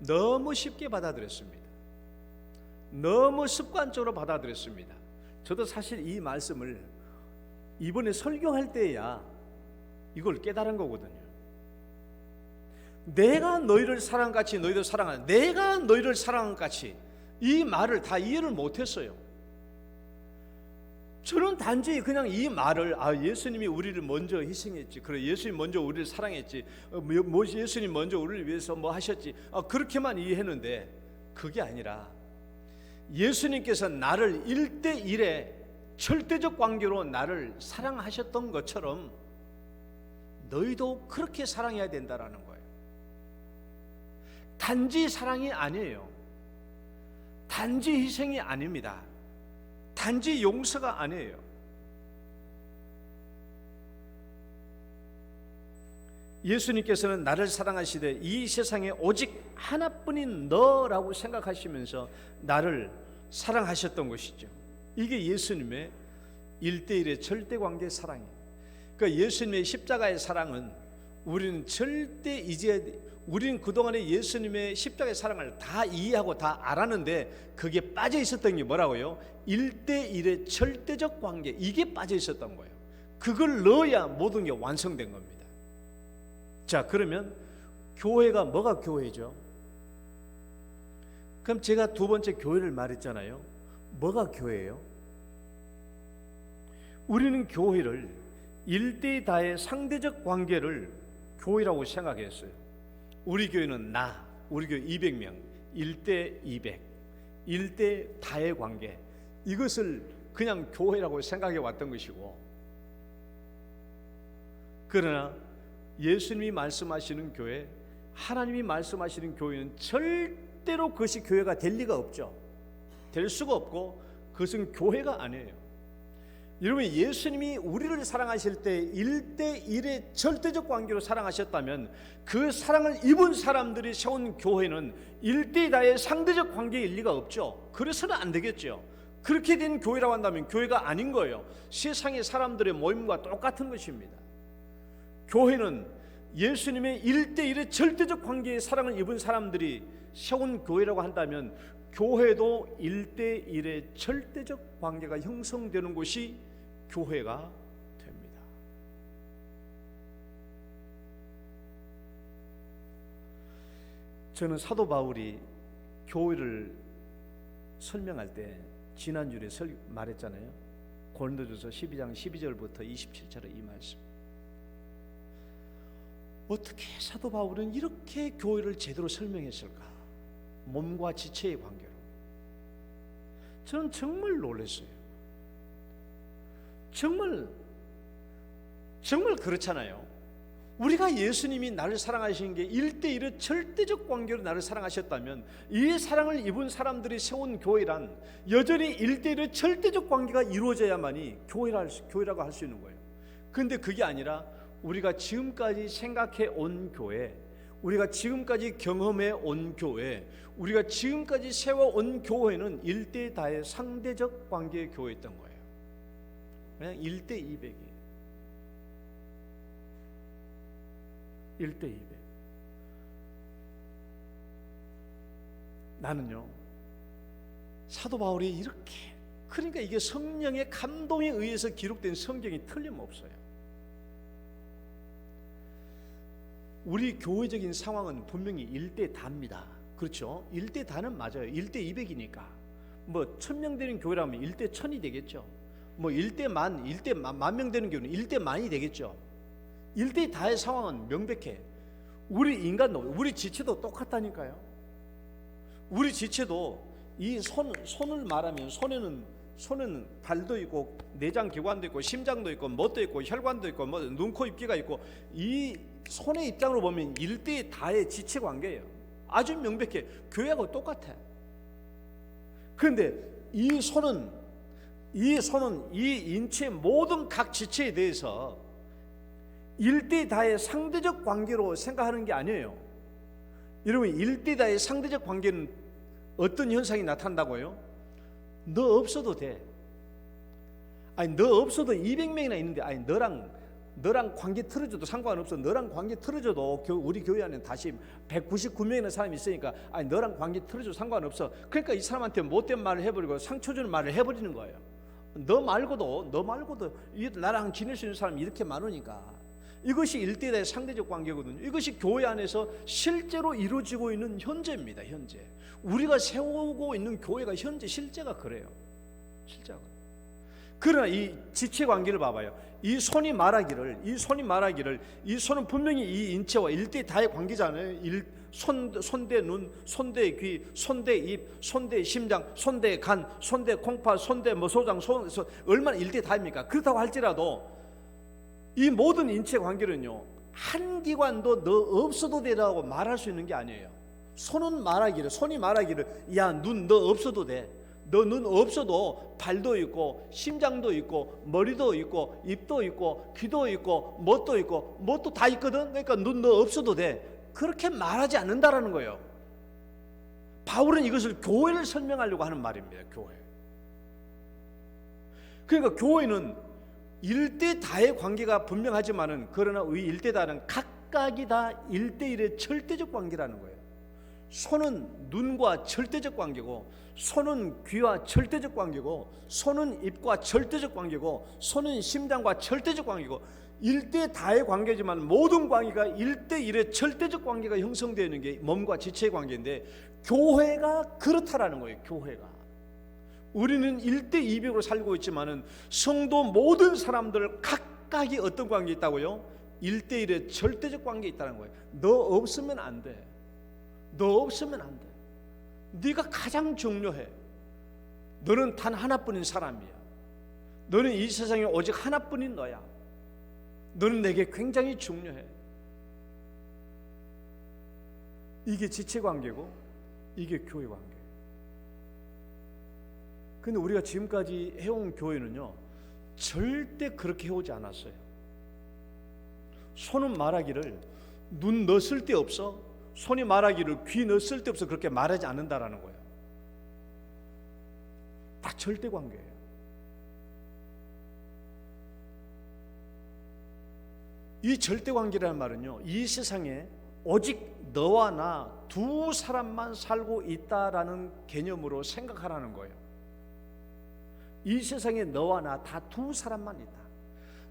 너무 쉽게 받아들였습니다. 너무 습관적으로 받아들였습니다. 저도 사실 이 말씀을 이번에 설교할 때야 이걸 깨달은 거거든요. 내가 너희를 사랑같이 너희도 사랑하라, 내가 너희를 사랑한 같이, 이 말을 다 이해를 못했어요. 저는 단지 그냥 이 말을, 예수님이 우리를 먼저 희생했지, 그래, 예수님 먼저 우리를 사랑했지, 예수님 먼저 우리를 위해서 뭐 하셨지, 그렇게만 이해했는데, 그게 아니라 예수님께서 나를 1대1의 절대적 관계로 나를 사랑하셨던 것처럼 너희도 그렇게 사랑해야 된다라는 거예요. 단지 사랑이 아니에요. 단지 희생이 아닙니다. 단지 용서가 아니에요. 예수님께서는 나를 사랑하시되 이 세상에 오직 하나뿐인 너라고 생각하시면서 나를 사랑하셨던 것이죠. 이게 예수님의 1대1의 절대관계 사랑이에요. 그러니까 예수님의 십자가의 사랑은 우리는 절대 우리는 그동안에 예수님의 십자가의 사랑을 다 이해하고 다 알았는데 그게 빠져 있었던 게 뭐라고요? 1대1의 절대적 관계, 이게 빠져 있었던 거예요. 그걸 넣어야 모든 게 완성된 겁니다. 자, 그러면 교회가 뭐가 교회죠? 그럼 제가 두 번째 교회를 말했잖아요. 뭐가 교회예요? 우리는 교회를 1대1의 상대적 관계를 교회라고 생각했어요. 우리 교회는 우리 교회 200명, 1대200, 1대1의 관계, 이것을 그냥 교회라고 생각해 왔던 것이고, 그러나 예수님이 말씀하시는 교회, 하나님이 말씀하시는 교회는 절대로 그것이 교회가 될 리가 없죠. 될 수가 없고 그것은 교회가 아니에요. 여러분, 예수님이 우리를 사랑하실 때 1대1의 절대적 관계로 사랑하셨다면 그 사랑을 입은 사람들이 세운 교회는 1대1의 상대적 관계일 리가 없죠. 그래서는 안 되겠죠. 그렇게 된 교회라고 한다면 교회가 아닌 거예요. 세상의 사람들의 모임과 똑같은 것입니다. 교회는 예수님의 1대1의 절대적 관계의 사랑을 입은 사람들이 세운 교회라고 한다면 교회도 1대1의 절대적 관계가 형성되는 곳이 교회가 됩니다. 저는 사도 바울이 교회를 설명할 때 지난주에 말했잖아요. 고린도전서 12장 12절부터 27절의 이 말씀. 어떻게 사도 바울은 이렇게 교회를 제대로 설명했을까? 몸과 지체의 관계로. 저는 정말 놀랐어요. 정말 그렇잖아요. 우리가 예수님이 나를 사랑하신 게 1대1의 절대적 관계로 나를 사랑하셨다면 이 사랑을 입은 사람들이 세운 교회란 여전히 1대1의 절대적 관계가 이루어져야만이 교회라고 할 수 있는 거예요. 그런데 그게 아니라 우리가 지금까지 생각해 온 교회, 우리가 지금까지 경험해 온 교회, 우리가 지금까지 세워온 교회는 1대1의 상대적 관계의 교회였던 거예요. 그냥 1대200이에요. 1대200. 나는요, 사도 바울이 이렇게, 그러니까 이게 성령의 감동에 의해서 기록된 성경이 틀림없어요. 우리 교회적인 상황은 분명히 1대4입니다. 그렇죠? 1대4는 맞아요. 1대200이니까 뭐 1000명 되는 교회라면 1대1000이 되겠죠. 뭐 1대 만 명 되는 교회는 1대10,000이 되겠죠. 1대4의 상황은 명백해. 우리 인간도, 우리 지체도 똑같다니까요. 우리 지체도 이 손을 말하면 손에는 발도 있고 내장 기관도 있고 심장도 있고 뭣도 있고 혈관도 있고 뭐 눈, 코, 입기가 있고 이 손의 입장으로 보면 1대4의 지체 관계예요. 아주 명백해. 교회하고 똑같아. 그런데 이 손은 이 인체 모든 각 지체에 대해서 1대4의 상대적 관계로 생각하는 게 아니에요. 여러분, 1대4의 상대적 관계는 어떤 현상이 나타난다고요? 너 없어도 돼. 아니, 너 없어도 200명이나 있는데, 아니, 너랑 관계 틀어져도 상관없어. 너랑 관계 틀어져도 우리 교회 안에 다시 199명이나 사람이 있으니까, 아니, 너랑 관계 틀어져도 상관없어. 그러니까 이 사람한테 못된 말을 해버리고 상처 주는 말을 해버리는 거예요. 너 말고도 나랑 지낼 수 있는 사람이 이렇게 많으니까. 이것이 1대1의 상대적 관계거든요. 이것이 교회 안에서 실제로 이루어지고 있는 현재입니다. 현재 우리가 세우고 있는 교회가 현재 실제가 그래요. 실제가. 그러나 이 지체 관계를 봐봐요. 이 손이 말하기를 이 손은 분명히 이 인체와 1대4의 관계잖아요. 손대 눈, 손대 귀, 손대 입, 손대 심장, 손대 간, 손대 콩팥, 손대 소장, 얼마나 1대4입니까? 그렇다고 할지라도 이 모든 인체 관계는요, 한 기관도 너 없어도 되라고 말할 수 있는 게 아니에요. 손이 말하기를 야, 눈 너 없어도 돼. 너 눈 없어도 발도 있고 심장도 있고 머리도 있고 입도 있고 귀도 있고 뭣도 다 있거든. 그러니까 눈 너 없어도 돼. 그렇게 말하지 않는다라는 거예요. 바울은 이것을 교회를 설명하려고 하는 말입니다. 교회. 그러니까 교회는 1대4의 관계가 분명하지만은, 그러나 이 1대4는 각각이 다 1대1의 절대적 관계라는 거예요. 손은 눈과 절대적 관계고, 손은 귀와 절대적 관계고, 손은 입과 절대적 관계고, 손은 심장과 절대적 관계고, 1대4의 관계지만 모든 관계가 1대1의 절대적 관계가 형성되는 게 몸과 지체의 관계인데, 교회가 그렇다라는 거예요. 교회가. 우리는 1대200으로 살고 있지만은 성도 모든 사람들 각각이 어떤 관계에 있다고요? 1대1의 절대적 관계에 있다는 거예요. 너 없으면 안 돼. 네가 가장 중요해. 너는 단 하나뿐인 사람이야. 너는 이 세상에 오직 하나뿐인 너야. 너는 내게 굉장히 중요해. 이게 지체 관계고, 이게 교회 관계. 근데 우리가 지금까지 해온 교회는요, 절대 그렇게 해오지 않았어요. 손은 말하기를 눈 넣었을 데 없어, 손이 말하기를 귀 넣었을 데 없어, 그렇게 말하지 않는다라는 거예요. 다 절대 관계예요. 이 절대 관계라는 말은요, 이 세상에 오직 너와 나 두 사람만 살고 있다라는 개념으로 생각하라는 거예요. 이 세상에 너와 나 다 두 사람만 있다.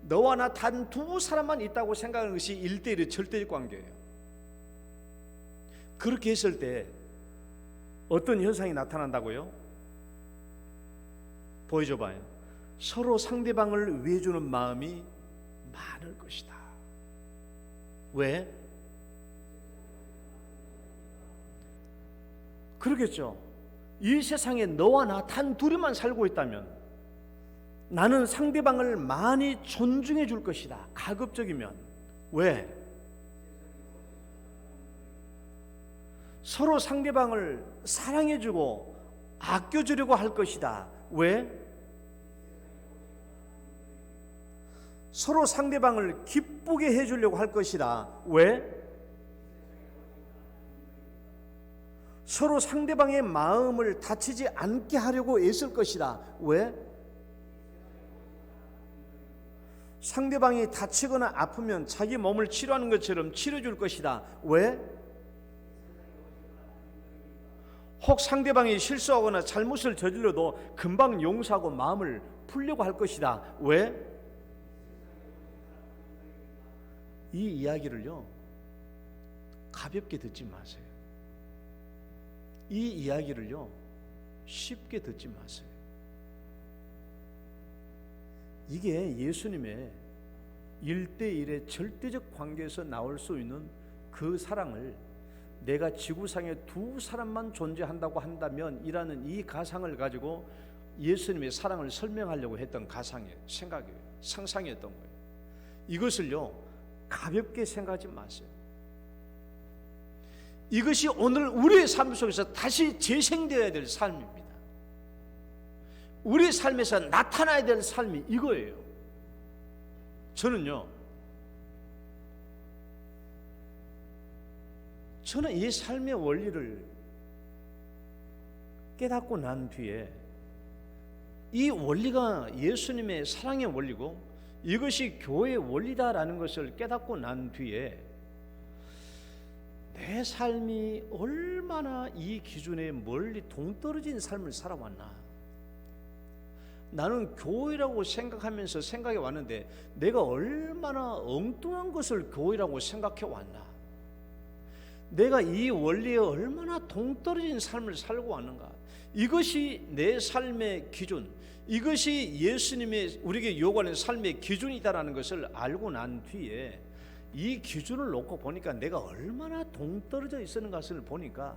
너와 나 단 두 사람만 있다고 생각하는 것이 1대1의 절대적 관계예요. 그렇게 했을 때 어떤 현상이 나타난다고요? 보여줘봐요. 서로 상대방을 위해주는 마음이 많을 것이다. 왜? 그러겠죠. 이 세상에 너와 나 단 둘이만 살고 있다면 나는 상대방을 많이 존중해 줄 것이다. 가급적이면. 왜? 서로 상대방을 사랑해 주고 아껴 주려고 할 것이다. 왜? 서로 상대방을 기쁘게 해 주려고 할 것이다. 왜? 서로 상대방의 마음을 다치지 않게 하려고 애쓸 것이다. 왜? 상대방이 다치거나 아프면 자기 몸을 치료하는 것처럼 치료줄 것이다. 왜? 혹 상대방이 실수하거나 잘못을 저질러도 금방 용서하고 마음을 풀려고 할 것이다. 왜? 이 이야기를요, 가볍게 듣지 마세요. 이 이야기를요, 쉽게 듣지 마세요. 이게 예수님의 1대1의 절대적 관계에서 나올 수 있는 그 사랑을 내가 지구상에 두 사람만 존재한다고 한다면 이라는 이 가상을 가지고 예수님의 사랑을 설명하려고 했던 가상이에요. 생각이에요. 상상이었던 거예요. 이것을요, 가볍게 생각하지 마세요. 이것이 오늘 우리의 삶 속에서 다시 재생되어야 될 삶입니다. 우리의 삶에서 나타나야 될 삶이 이거예요. 저는 이 삶의 원리를 깨닫고 난 뒤에 이 원리가 예수님의 사랑의 원리고 이것이 교회의 원리다라는 것을 깨닫고 난 뒤에 내 삶이 얼마나 이 기준에 멀리 동떨어진 삶을 살아왔나. 나는 교회라고 생각하면서 생각해 왔는데 내가 얼마나 엉뚱한 것을 교회라고 생각해 왔나. 내가 이 원리에 얼마나 동떨어진 삶을 살고 왔는가. 이것이 내 삶의 기준, 이것이 예수님의 우리에게 요구하는 삶의 기준이다라는 것을 알고 난 뒤에 이 기준을 놓고 보니까 내가 얼마나 동떨어져 있었는 것을 보니까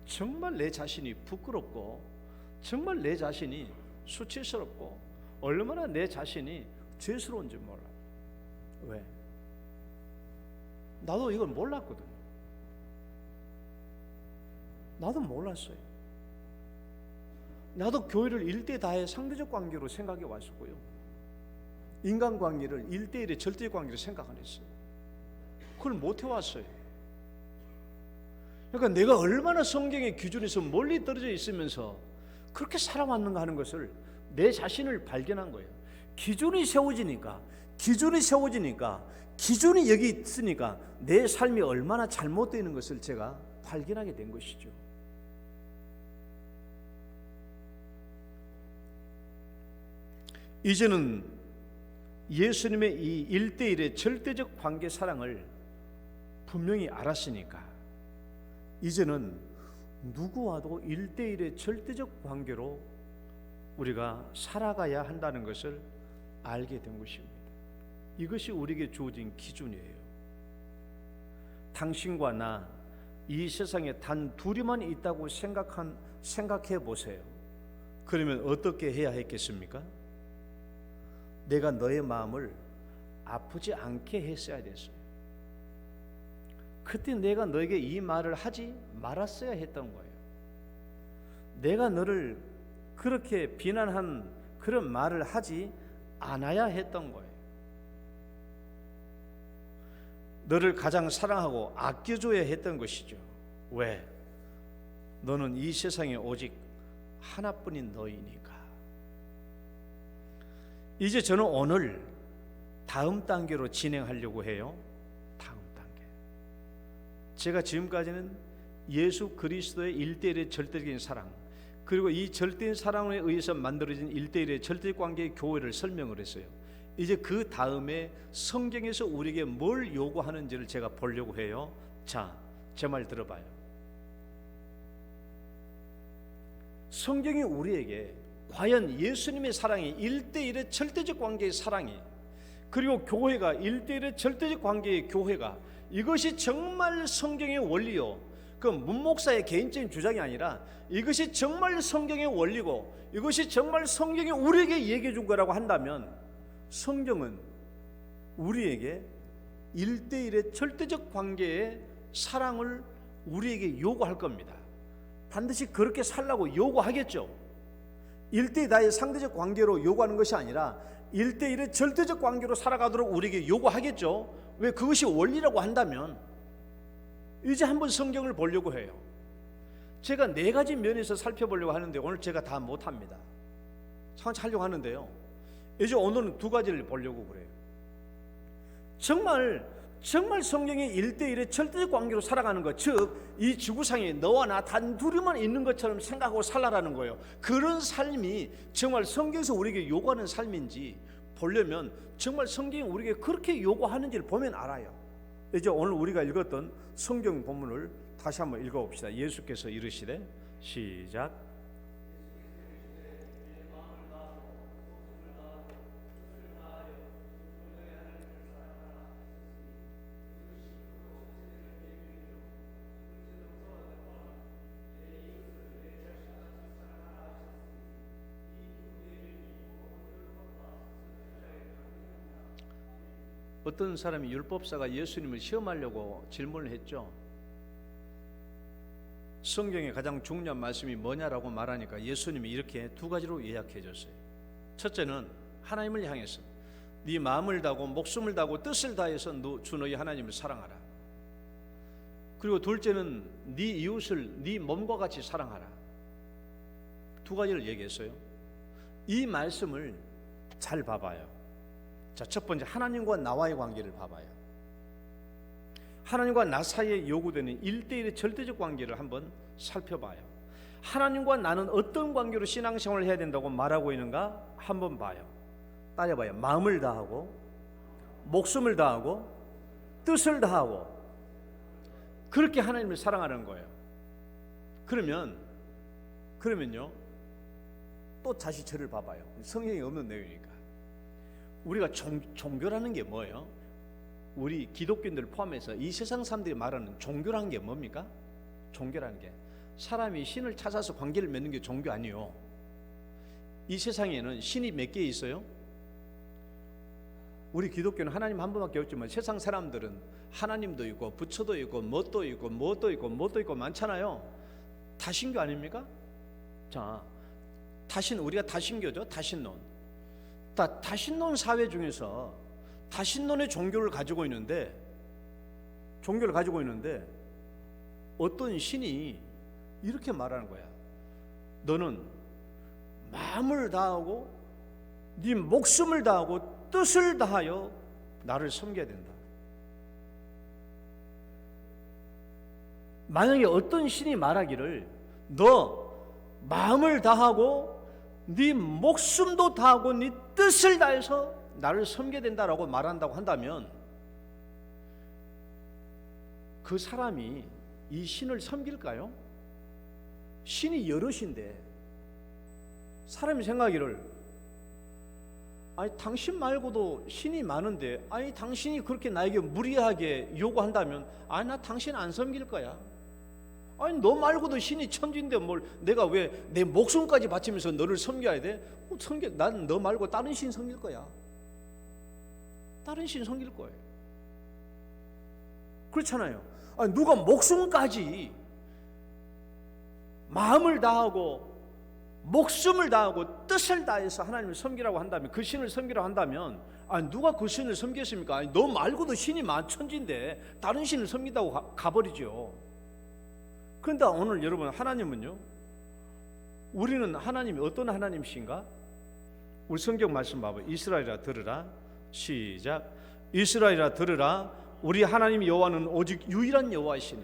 정말 내 자신이 부끄럽고 정말 내 자신이 수치스럽고 얼마나 내 자신이 죄스러운지 몰라. 왜? 나도 이걸 몰랐거든. 나도 몰랐어요. 나도 교회를 일대다의 상대적 관계로 생각해 왔었고요. 인간관계를 1대1의 절대적 관계로 생각 안 했어요. 그걸 못 해왔어요. 그러니까 내가 얼마나 성경의 기준에서 멀리 떨어져 있으면서 그렇게 살아왔는가 하는 것을 내 자신을 발견한 거예요. 기준이 세워지니까 기준이 여기 있으니까 내 삶이 얼마나 잘못되어 있는 것을 제가 발견하게 된 것이죠. 이제는 예수님의 이 1대1의 절대적 관계 사랑을 분명히 알았으니까 이제는 누구와도 1대1의 절대적 관계로 우리가 살아가야 한다는 것을 알게 된 것입니다. 이것이 우리에게 주어진 기준이에요. 당신과 나 이 세상에 단 둘이만 있다고 생각해 보세요. 그러면 어떻게 해야 했겠습니까? 내가 너의 마음을 아프지 않게 했어야 됐어요. 그때 내가 너에게 이 말을 하지 말았어야 했던 거예요. 내가 너를 그렇게 비난한 그런 말을 하지 않아야 했던 거예요. 너를 가장 사랑하고 아껴줘야 했던 것이죠. 왜? 너는 이 세상에 오직 하나뿐인 너이니까. 이제 저는 오늘 다음 단계로 진행하려고 해요. 다음 단계. 제가 지금까지는 예수 그리스도의 일대일의 절대적인 사랑, 그리고 이 절대적인 사랑에 의해서 만들어진 일대일의 절대적 관계의 교회를 설명을 했어요. 이제 그 다음에 성경에서 우리에게 뭘 요구하는지를 제가 보려고 해요. 자, 제 말 들어봐요. 성경이 우리에게 과연 예수님의 사랑이 1대1의 절대적 관계의 사랑이, 그리고 교회가 1대1의 절대적 관계의 교회가, 이것이 정말 성경의 원리요, 그 문목사의 개인적인 주장이 아니라 이것이 정말 성경의 원리고 이것이 정말 성경이 우리에게 얘기해 준 거라고 한다면, 성경은 우리에게 1대1의 절대적 관계의 사랑을 우리에게 요구할 겁니다. 반드시 그렇게 살라고 요구하겠죠. 1대1 나의 상대적 관계로 요구하는 것이 아니라 1대1의 절대적 관계로 살아가도록 우리에게 요구하겠죠. 왜? 그것이 원리라고 한다면. 이제 한번 성경을 보려고 해요. 제가 4가지 면에서 살펴보려고 하는데 오늘 제가 다 못합니다. 하려고 하는데요, 이제 오늘은 2가지를 보려고 그래요. 정말 성경이 1대1의 절대적 관계로 살아가는 것, 즉 이 지구상에 너와 나 단둘이만 있는 것처럼 생각하고 살아라는 거예요. 그런 삶이 정말 성경에서 우리에게 요구하는 삶인지 보려면 정말 성경이 우리에게 그렇게 요구하는지를 보면 알아요. 이제 오늘 우리가 읽었던 성경 본문을 다시 한번 읽어봅시다. 예수께서 이르시되, 시작. 어떤 사람이 율법사가 예수님을 시험하려고 질문을 했죠. 성경의 가장 중요한 말씀이 뭐냐라고 말하니까 예수님이 이렇게 2가지로 요약해 줬어요. 첫째는 하나님을 향해서 네 마음을 다하고 목숨을 다하고 뜻을 다해서 주 너희 하나님을 사랑하라. 그리고 둘째는 네 이웃을 네 몸과 같이 사랑하라. 2가지를 얘기했어요. 이 말씀을 잘 봐봐요. 자, 첫 번째, 하나님과 나와의 관계를 봐봐요. 하나님과 나 사이에 요구되는 1대1의 절대적 관계를 한번 살펴봐요. 하나님과 나는 어떤 관계로 신앙생활을 해야 된다고 말하고 있는가 한번 봐요. 따져봐요. 마음을 다하고 목숨을 다하고 뜻을 다하고 그렇게 하나님을 사랑하는 거예요. 그러면요 또 다시 저를 봐봐요. 성경에 없는 내용이니까. 우리가 종교라는 게 뭐예요? 우리 기독교인들 포함해서 이 세상 사람들이 말하는 종교라는 게 뭡니까? 종교라는 게 사람이 신을 찾아서 관계를 맺는 게 종교 아니에요. 이 세상에는 신이 몇 개 있어요? 우리 기독교는 하나님 한 분밖에 없지만 세상 사람들은 하나님도 있고 부처도 있고 뭣도 있고 많잖아요. 다신교 아닙니까? 자, 우리가 다신교죠. 다신론 사회 중에서 다신론의 종교를 가지고 있는데 어떤 신이 이렇게 말하는 거야. 너는 마음을 다하고 네 목숨을 다하고 뜻을 다하여 나를 섬겨야 된다. 만약에 어떤 신이 말하기를 너 마음을 다하고 네 목숨도 다하고 네 뜻을 다해서 나를 섬겨야 된다라고 말한다고 한다면 그 사람이 이 신을 섬길까요? 신이 여럿인데 사람이 생각하기를 아니 당신 말고도 신이 많은데 아니 당신이 그렇게 나에게 무리하게 요구한다면 아니 나 당신 안 섬길 거야. 아니 너 말고도 신이 천지인데 뭘 내가 왜 내 목숨까지 바치면서 너를 섬겨야 돼? 난 너 말고 다른 신 섬길 거야. 다른 신 섬길 거예요. 그렇잖아요. 아니, 누가 목숨까지 마음을 다하고 목숨을 다하고 뜻을 다해서 하나님을 섬기라고 한다면, 그 신을 섬기라고 한다면, 누가 그 신을 섬겼습니까? 너 말고도 신이 만천지인데 다른 신을 섬긴다고 가버리죠. 그런데 오늘 여러분, 하나님은요, 우리는 하나님이 어떤 하나님이신가? 우리 성경 말씀 봐봐요. 이스라엘아 들으라. 시작. 이스라엘아 들으라. 우리 하나님 여호와는 오직 유일한 여호와이시니.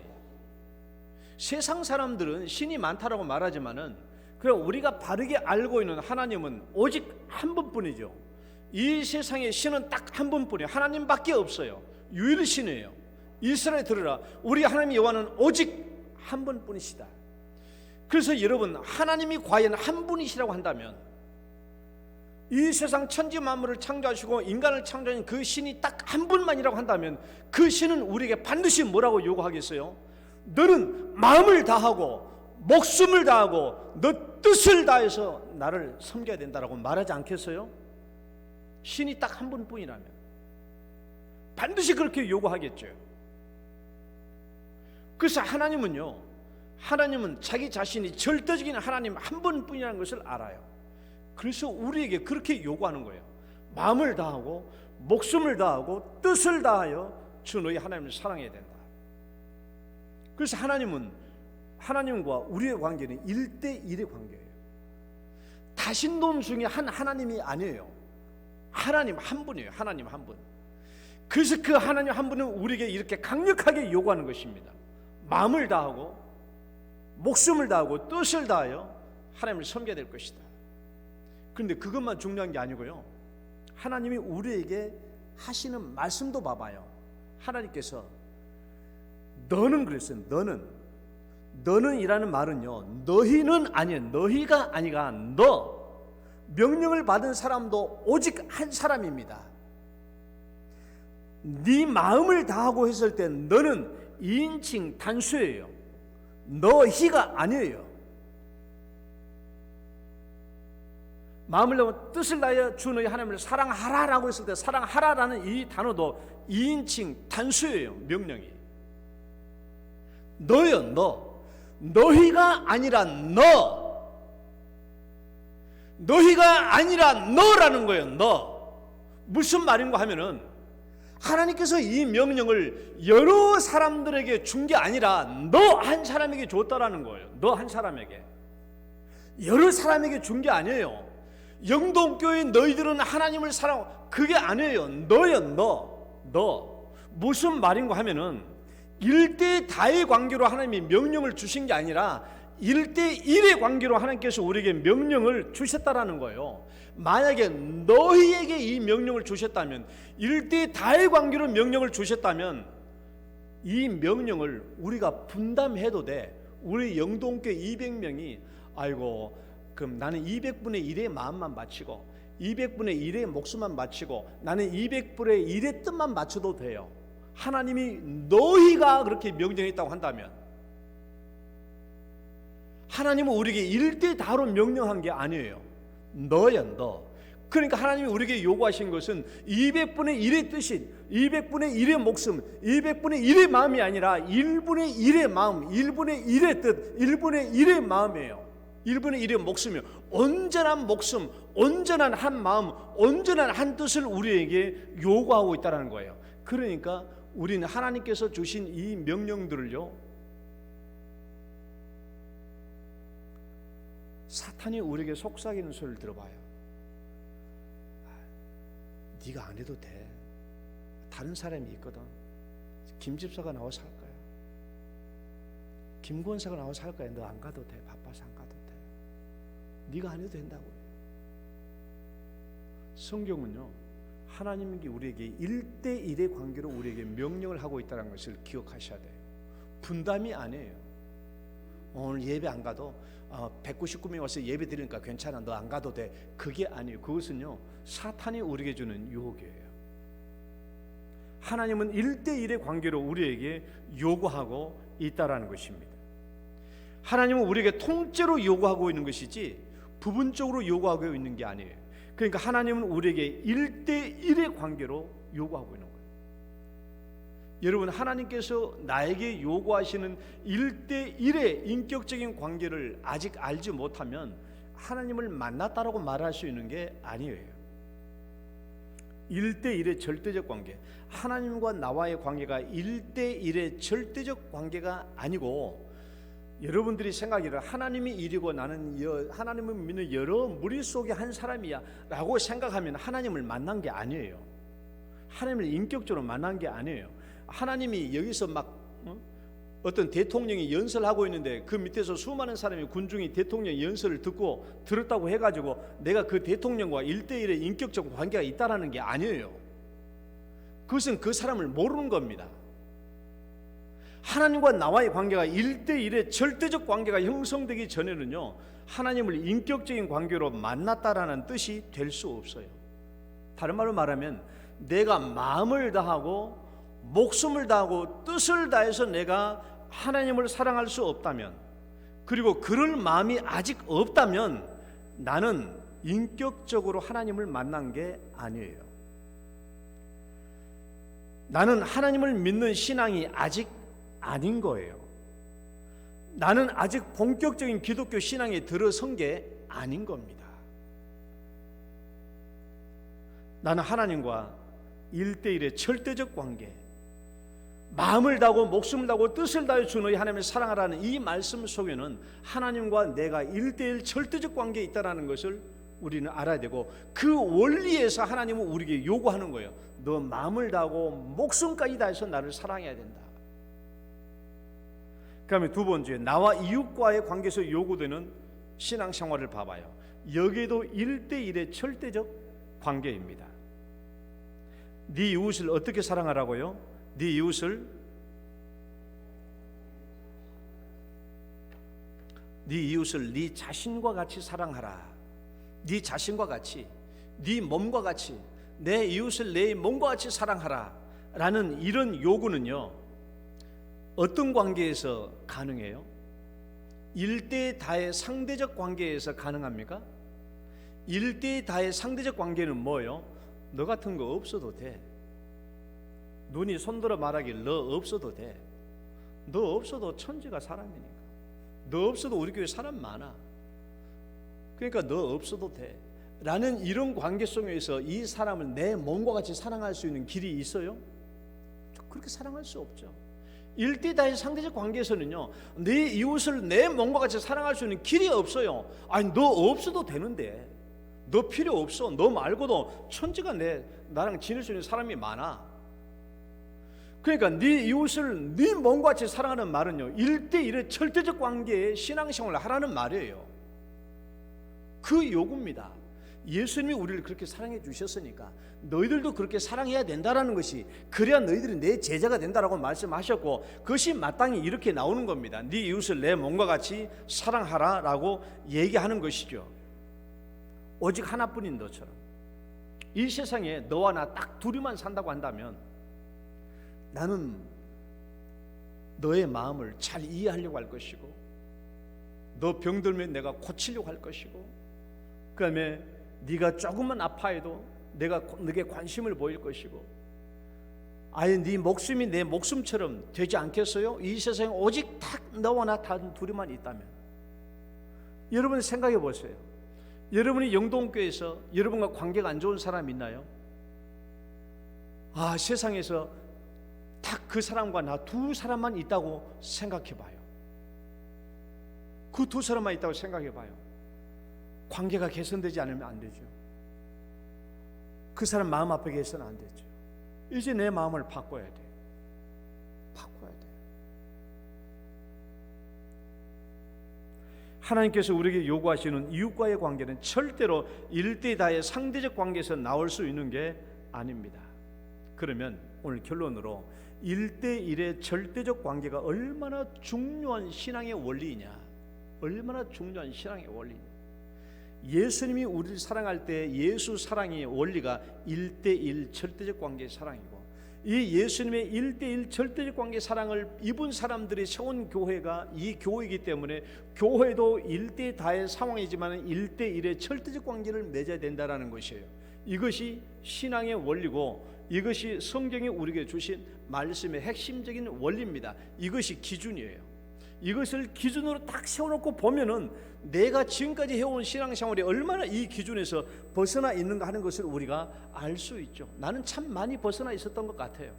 세상 사람들은 신이 많다라고 말하지만은, 그럼 우리가 바르게 알고 있는 하나님은 오직 한 분뿐이죠. 이 세상에 신은 딱 한 분뿐이에요. 하나님밖에 없어요. 유일신이에요. 이스라엘 들으라. 우리 하나님 여호와는 오직 한 분뿐이시다. 그래서 여러분, 하나님이 과연 한 분이시라고 한다면, 이 세상 천지 만물을 창조하시고 인간을 창조하신 그 신이 딱 한 분만이라고 한다면, 그 신은 우리에게 반드시 뭐라고 요구하겠어요? 너는 마음을 다하고 목숨을 다하고 너 뜻을 다해서 나를 섬겨야 된다라고 말하지 않겠어요? 신이 딱 한 분뿐이라면 반드시 그렇게 요구하겠죠. 그래서 하나님은 자기 자신이 절대적인 하나님 한 분뿐이라는 것을 알아요. 그래서 우리에게 그렇게 요구하는 거예요. 마음을 다하고 목숨을 다하고 뜻을 다하여 주 너희 하나님을 사랑해야 된다. 그래서 하나님과 우리의 관계는 1대1의 관계예요. 다신돈 중에 한 하나님이 아니에요. 하나님 한 분이에요. 하나님 한 분. 그래서 그 하나님 한 분은 우리에게 이렇게 강력하게 요구하는 것입니다. 마음을 다하고 목숨을 다하고 뜻을 다하여 하나님을 섬겨야 될 것이다. 그런데 그것만 중요한 게 아니고요, 하나님이 우리에게 하시는 말씀도 봐봐요. 하나님께서 너는 그랬어요. 너는 이라는 말은요, 너희는 아니에요. 너희가 아니가 너. 명령을 받은 사람도 오직 한 사람입니다. 네 마음을 다하고 했을 때 너는 2인칭 단수예요. 너희가 아니에요. 마음을 다하고 뜻을 다하여 주 너희 하나님을 사랑하라라고 했을 때 사랑하라라는 이 단어도 2인칭 단수예요. 명령이. 너요, 너. 너희가 아니라 너. 너희가 아니라 너라는 거예요. 너. 무슨 말인가 하면은, 하나님께서 이 명령을 여러 사람들에게 준 게 아니라 너 한 사람에게 줬다라는 거예요. 너 한 사람에게. 여러 사람에게 준 게 아니에요. 영동교회 너희들은 하나님을 그게 아니에요. 너요, 너. 무슨 말인가 하면은, 1대1의 관계로 하나님이 명령을 주신 게 아니라 1대1의 관계로 하나님께서 우리에게 명령을 주셨다라는 거예요. 만약에 너희에게 이 명령을 주셨다면, 1대1의 관계로 명령을 주셨다면, 이 명령을 우리가 분담해도 돼. 우리 영동교회 200명이 아이고 그럼 나는 200분의 1의 마음만 바치고 200분의 1의 목숨만 바치고 나는 200분의 1의 뜻만 바쳐도 돼요. 하나님이 너희가 그렇게 명령했다고 한다면, 하나님은 우리에게 1대1로 명령한 게 아니에요. 너야, 너. 그러니까 하나님이 우리에게 요구하신 것은 200분의 1의 뜻인 200분의 1의 목숨, 200분의 1의 마음이 아니라 1분의 1의 마음, 1분의 1의 뜻, 1분의 1의 마음이에요. 1분의 1의 목숨이요. 온전한 목숨, 온전한 한 마음, 온전한 한 뜻을 우리에게 요구하고 있다는 거예요. 그러니까 우리는 하나님께서 주신 이 명령들을요, 사탄이 우리에게 속삭이는 소리를 들어봐요. 네가 안 해도 돼. 다른 사람이 있거든. 김집사가 나와서 할 거야. 김권사가 나와서 할 거야. 너 안 가도 돼. 바빠서 안 가도 돼. 네가 안 해도 된다고. 성경은요, 하나님이 우리에게 1대1의 관계로 우리에게 명령을 하고 있다는 것을 기억하셔야 돼요. 분담이 아니에요. 오늘 예배 안 가도 199명 와서 예배 드리니까 괜찮아, 너 안 가도 돼. 그게 아니에요. 그것은요, 사탄이 우리에게 주는 유혹이에요. 하나님은 1대1의 관계로 우리에게 요구하고 있다라는 것입니다. 하나님은 우리에게 통째로 요구하고 있는 것이지 부분적으로 요구하고 있는 게 아니에요. 그러니까 하나님은 우리에게 1대1의 관계로 요구하고 있는 거예요. 여러분, 하나님께서 나에게 요구하시는 1대1의 인격적인 관계를 아직 알지 못하면 하나님을 만났다라고 말할 수 있는 게 아니에요. 1대1의 절대적 관계, 하나님과 나와의 관계가 1대1의 절대적 관계가 아니고, 여러분들이 생각하기를 하나님이 일이고 나는 하나님을 믿는 여러 무리 속의 한 사람이야 라고 생각하면 하나님을 만난 게 아니에요. 하나님을 인격적으로 만난 게 아니에요. 하나님이 여기서 막 어떤 대통령이 연설을 하고 있는데 그 밑에서 수많은 사람이 군중이 대통령 연설을 듣고 들었다고 해가지고 내가 그 대통령과 1대1의 인격적 관계가 있다라는 게 아니에요. 그것은 그 사람을 모르는 겁니다. 하나님과 나와의 관계가 1대1의 절대적 관계가 형성되기 전에는요, 하나님을 인격적인 관계로 만났다라는 뜻이 될 수 없어요. 다른 말로 말하면 내가 마음을 다하고 목숨을 다하고 뜻을 다해서 내가 하나님을 사랑할 수 없다면, 그리고 그럴 마음이 아직 없다면 나는 인격적으로 하나님을 만난 게 아니에요. 나는 하나님을 믿는 신앙이 아직 아닌 거예요. 나는 아직 본격적인 기독교 신앙에 들어선 게 아닌 겁니다. 나는 하나님과 1대1의 절대적 관계, 마음을 다하고 목숨을 다하고 뜻을 다해 주 너희 하나님을 사랑하라는 이 말씀 속에는 하나님과 내가 1대1 절대적 관계에 있다는 것을 우리는 알아야 되고, 그 원리에서 하나님은 우리에게 요구하는 거예요. 너 마음을 다하고 목숨까지 다해서 나를 사랑해야 된다. 그 다음에 두 번째, 나와 이웃과의 관계에서 요구되는 신앙생활을 봐봐요. 여기에도 1대1의 절대적 관계입니다. 네 이웃을 어떻게 사랑하라고요? 네 이웃을 네 자신과 같이 사랑하라. 네 자신과 같이, 네 몸과 같이, 내 이웃을 내 몸과 같이 사랑하라 라는 이런 요구는요, 어떤 관계에서 가능해요? 1대 다의 상대적 관계에서 가능합니까? 1대 다의 상대적 관계는 뭐예요? 너 같은 거 없어도 돼. 눈이 손들어 말하길 너 없어도 돼. 너 없어도 천지가 사람이니까. 너 없어도 우리 교회 사람 많아. 그러니까 너 없어도 돼 라는 이런 관계 속에서 이 사람을 내 몸과 같이 사랑할 수 있는 길이 있어요? 그렇게 사랑할 수 없죠. 1대1의 상대적 관계에서는요, 내 이웃을 내 몸과 같이 사랑할 수 있는 길이 없어요. 아니, 너 없어도 되는데, 너 필요 없어. 너 말고도 천지가 나랑 지낼 수 있는 사람이 많아. 그러니까 네 이웃을 네 몸과 같이 사랑하는 말은요, 1대1의 절대적 관계의 신앙생활을 하라는 말이에요. 그 요구입니다. 예수님이 우리를 그렇게 사랑해 주셨으니까 너희들도 그렇게 사랑해야 된다라는 것이, 그래야 너희들이 내 제자가 된다라고 말씀하셨고, 그것이 마땅히 이렇게 나오는 겁니다. 네 이웃을 내 몸과 같이 사랑하라 라고 얘기하는 것이죠. 오직 하나뿐인 너처럼. 이 세상에 너와 나 딱 둘이만 산다고 한다면 나는 너의 마음을 잘 이해하려고 할 것이고, 너 병들면 내가 고치려고 할 것이고, 그 다음에 네가 조금만 아파해도 내가 너에게 관심을 보일 것이고, 아예 네 목숨이 내 목숨처럼 되지 않겠어요? 이 세상에 오직 딱 너와 나 단 둘이만 있다면. 여러분 생각해 보세요. 여러분이 영동교회에서 여러분과 관계가 안 좋은 사람 있나요? 세상에서 딱 그 사람과 나 두 사람만 있다고 생각해 봐요. 그 두 사람만 있다고 생각해 봐요. 관계가 개선되지 않으면 안 되죠. 그 사람 마음 아프게 해서는 안 되죠. 이제 내 마음을 바꿔야 돼. 바꿔야 돼. 하나님께서 우리에게 요구하시는 이웃과의 관계는 절대로 1대1의 상대적 관계에서 나올 수 있는 게 아닙니다. 그러면 오늘 결론으로 1대1의 절대적 관계가 얼마나 중요한 신앙의 원리이냐, 얼마나 중요한 신앙의 원리냐. 예수님이 우리를 사랑할 때 예수 사랑의 원리가 1대1 절대적 관계의 사랑이고, 이 예수님의 1대1 절대적 관계의 사랑을 입은 사람들이 세운 교회가 이 교회이기 때문에 교회도 1대 다의 상황이지만 1대1의 절대적 관계를 맺어야 된다는 것이에요. 이것이 신앙의 원리고, 이것이 성경이 우리에게 주신 말씀의 핵심적인 원리입니다. 이것이 기준이에요. 이것을 기준으로 딱 세워놓고 보면은 내가 지금까지 해온 신앙생활이 얼마나 이 기준에서 벗어나 있는가 하는 것을 우리가 알 수 있죠. 나는 참 많이 벗어나 있었던 것 같아요.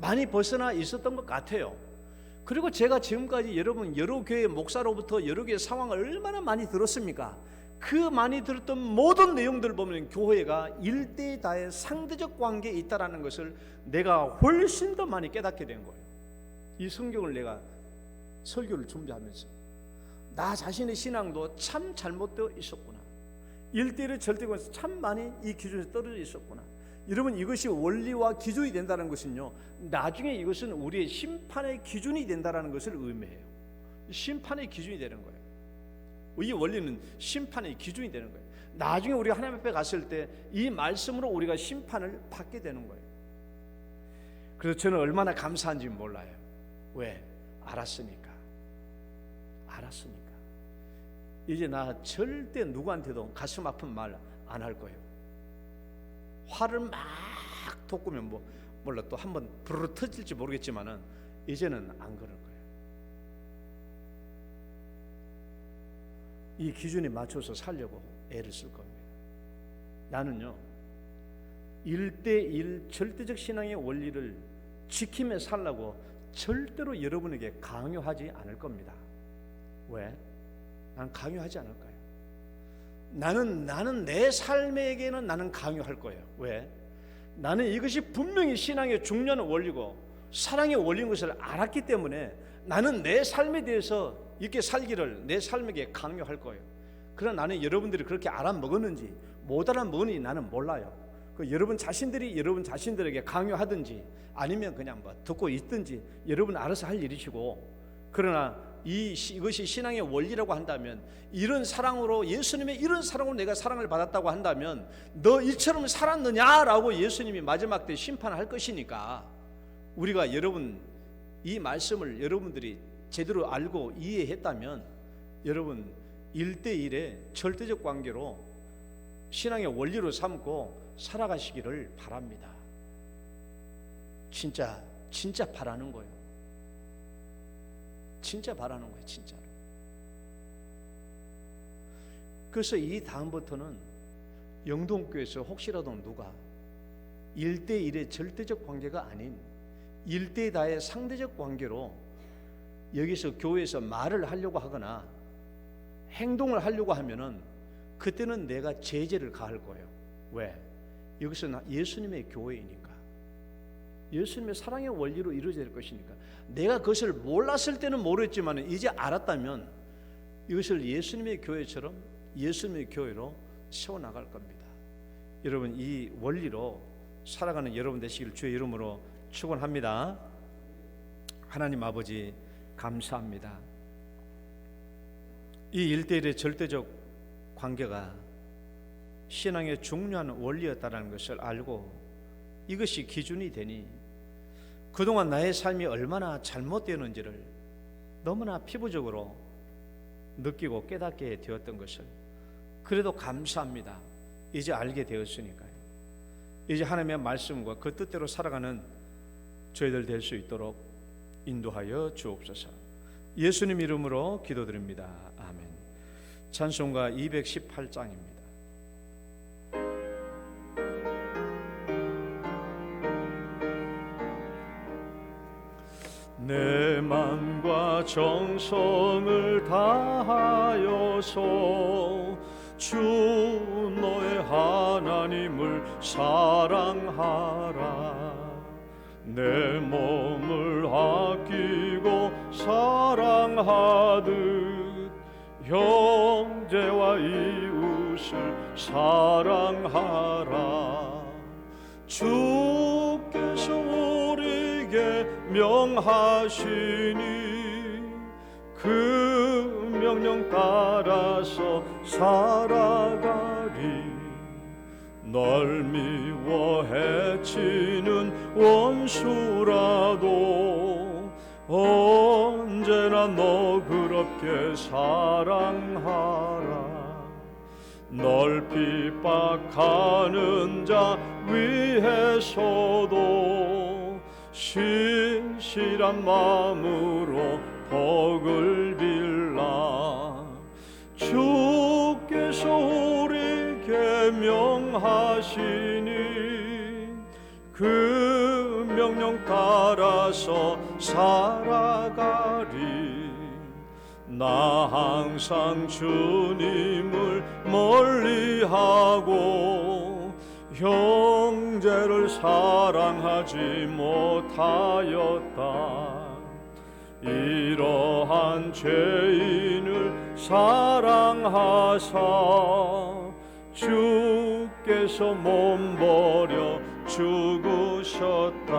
많이 벗어나 있었던 것 같아요. 그리고 제가 지금까지 여러분 여러 교회 목사로부터 여러 교회 상황을 얼마나 많이 들었습니까? 그 많이 들었던 모든 내용들을 보면 교회가 일대다의 상대적 관계에 있다는 것을 내가 훨씬 더 많이 깨닫게 된 거예요. 이 성경을 내가 설교를 준비하면서 나 자신의 신앙도 참 잘못되어 있었구나. 일대일의 절대관에서 참 많이 이 기준에서 떨어져 있었구나. 여러분, 이것이 원리와 기준이 된다는 것은요, 나중에 이것은 우리의 심판의 기준이 된다는 것을 의미해요. 심판의 기준이 되는 거예요. 이 원리는 심판의 기준이 되는 거예요. 나중에 우리가 하나님 앞에 갔을 때 이 말씀으로 우리가 심판을 받게 되는 거예요. 그래서 저는 얼마나 감사한지 몰라요. 왜? 알았으니까. 이제 나 절대 누구한테도 가슴 아픈 말 안 할 거예요. 화를 막 돋구면 몰라 또 한번 부르르 터질지 모르겠지만은 이제는 안 그럴 거예요. 이 기준에 맞춰서 살려고 애를 쓸 겁니다. 나는요 1대1 절대적 신앙의 원리를 지키며 살라고 절대로 여러분에게 강요하지 않을 겁니다. 왜? 난 강요하지 않을 거예요. 나는 내 삶에게는 나는 강요할 거예요. 왜? 나는 이것이 분명히 신앙의 중요한 원리고 사랑의 원리인 것을 알았기 때문에 나는 내 삶에 대해서 이렇게 살기를 내 삶에게 강요할 거예요. 그러나 나는 여러분들이 그렇게 알아먹었는지 못 알아먹었는지 나는 몰라요. 여러분 자신들이 여러분 자신들에게 강요하든지 아니면 그냥 듣고 있든지 여러분 알아서 할 일이시고, 그러나 이것이 신앙의 원리라고 한다면, 이런 사랑으로 예수님의 이런 사랑으로 내가 사랑을 받았다고 한다면 너 이처럼 살았느냐라고 예수님이 마지막 때 심판할 것이니까, 우리가 여러분 이 말씀을 여러분들이 제대로 알고 이해했다면 여러분 1대1의 절대적 관계로 신앙의 원리로 삼고 살아가시기를 바랍니다. 진짜 바라는 거예요. 진짜 바라는 거예요. 진짜로. 그래서 이 다음부터는 영동교회에서 혹시라도 누가 1대1의 절대적 관계가 아닌 1대다의 상대적 관계로 여기서 교회에서 말을 하려고 하거나 행동을 하려고 하면은 그때는 내가 제재를 가할 거예요. 왜? 여기서 예수님의 교회이니까, 예수님의 사랑의 원리로 이루어질 것이니까. 내가 그것을 몰랐을 때는 모르겠지만 이제 알았다면 이것을 예수님의 교회처럼 예수님의 교회로 세워나갈 겁니다. 여러분, 이 원리로 살아가는 여러분 되시길 주의 이름으로 축원합니다. 하나님 아버지 감사합니다. 이 1대1의 절대적 관계가 신앙의 중요한 원리였다는 것을 알고 이것이 기준이 되니 그동안 나의 삶이 얼마나 잘못되었는지를 너무나 피부적으로 느끼고 깨닫게 되었던 것을, 그래도 감사합니다. 이제 알게 되었으니까요. 이제 하나님의 말씀과 그 뜻대로 살아가는 저희들 될 수 있도록 인도하여 주옵소서. 예수님 이름으로 기도드립니다. 아멘. 찬송가 218장입니다. 내 맘과 정성을 다하여서 주 너의 하나님을 사랑하라. 내 몸을 아끼고 사랑하듯 형제와 이웃을 사랑하라. 주께서 우리에게 명하시니 그 명령 따라서 살아가리. 널 미워 해치는 원수라도 언제나 너 그렇게 사랑하라. 널 핍박하는 자 위해서도 신실한 마음으로 복을 빌라. 주께서 우리에게 명하시니 그 명령 따라서 살아가리. 나 항상 주님을 멀리하고 형제를 사랑하지 못하였다. 이러한 죄인을 사랑하사 주께서 몸버려 죽으셨다.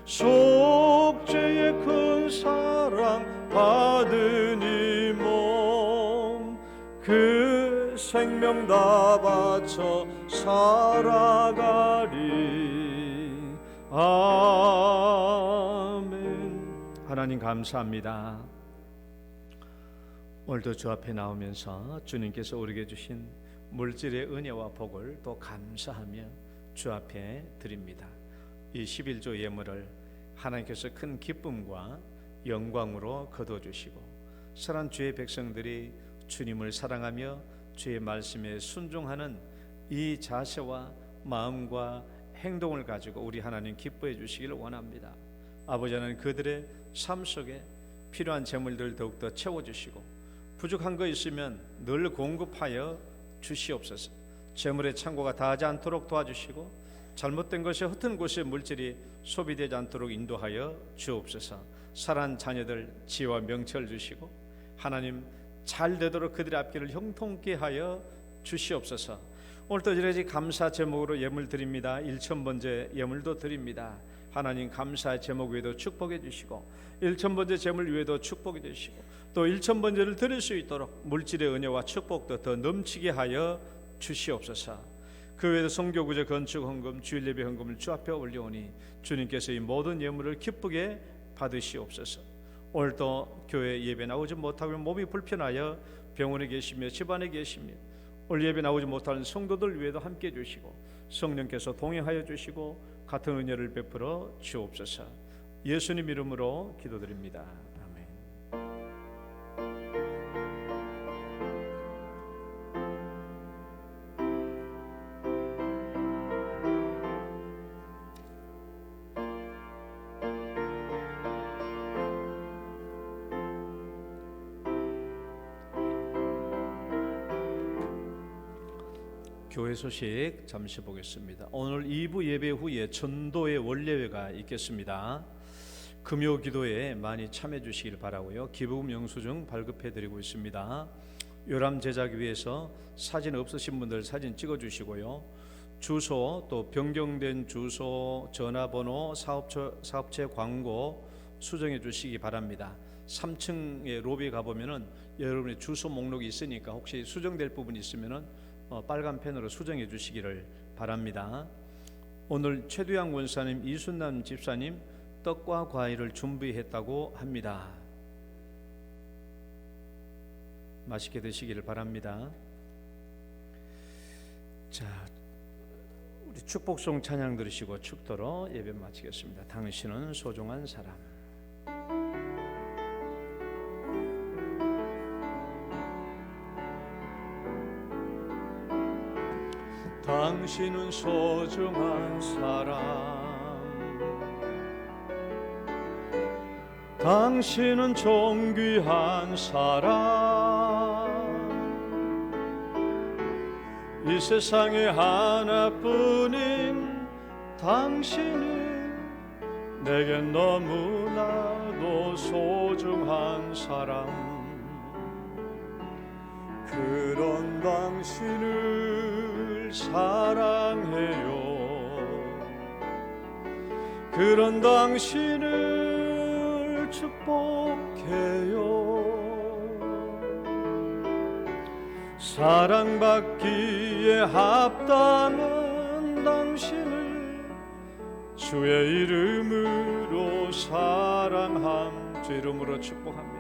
속죄의 큰 사랑 받은 이 몸 그 생명 다 바쳐 살아가리. 아멘. 하나님 감사합니다. 오늘도 주 앞에 나오면서 주님께서 우리에게 주신 물질의 은혜와 복을 또 감사하며 주 앞에 드립니다. 이 11조 예물을 하나님께서 큰 기쁨과 영광으로 거둬주시고 선한 주의 백성들이 주님을 사랑하며 주의 말씀에 순종하는 이 자세와 마음과 행동을 가지고 우리 하나님 기뻐해 주시기를 원합니다. 아버지 하나님, 그들의 삶 속에 필요한 재물들 더욱더 채워주시고 부족한 거 있으면 늘 공급하여 주시옵소서. 재물의 창고가 다하지 않도록 도와주시고 잘못된 것이 흩은 곳에 물질이 소비되지 않도록 인도하여 주옵소서. 살아난 자녀들 지혜와 명철 주시고 하나님 잘 되도록 그들의 앞길을 형통케 하여 주시옵소서. 오늘도 이러지 감사 제목으로 예물 드립니다. 1,000번째 예물도 드립니다. 하나님 감사의 제목 외에도 축복해 주시고 1,000번째 제물 외에도 축복해 주시고 또 1,000번째를 드릴 수 있도록 물질의 은혜와 축복도 더 넘치게 하여 주시옵소서. 그 외에도 성교구제 건축 헌금, 주일 예배 헌금을 주 앞에 올려오니 주님께서 이 모든 예물을 기쁘게 받으시옵소서. 오늘도 교회 예배 나오지 못하고 몸이 불편하여 병원에 계시며 집안에 계시며 오늘 예배 나오지 못하는 성도들 위에도 함께 해주시고 성령께서 동행하여 주시고 같은 은혜를 베풀어 주옵소서. 예수님 이름으로 기도드립니다. 아멘. 교회 소식 잠시 보겠습니다. 오늘 2부 예배 후에 전도의 원례회가 있겠습니다. 금요 기도에 많이 참여해 주시길 바라고요. 기부금 영수증 발급해 드리고 있습니다. 요람 제작 위해서 사진 없으신 분들 사진 찍어 주시고요. 주소 또 변경된 주소, 전화번호, 사업체 광고 수정해 주시기 바랍니다. 3층에 로비 가보면은 여러분의 주소 목록이 있으니까 혹시 수정될 부분이 있으면은 빨간 펜으로 수정해 주시기를 바랍니다. 오늘 최두양 원사님, 이순남 집사님 떡과 과일을 준비했다고 합니다. 맛있게 드시기를 바랍니다. 자, 우리 축복송 찬양 들으시고 축도로 예배 마치겠습니다. 당신은 소중한 사람. 당신은 소중한 사람, 당신은 존귀한 사람, 이 세상에 하나뿐인 당신은 내겐 너무나도 소중한 사람. 그런 당신을 사랑해요. 그런 당신을 축복해요. 사랑받기에 합당한 당신을 주의 이름으로 사랑함, 주 이름으로 축복합니다.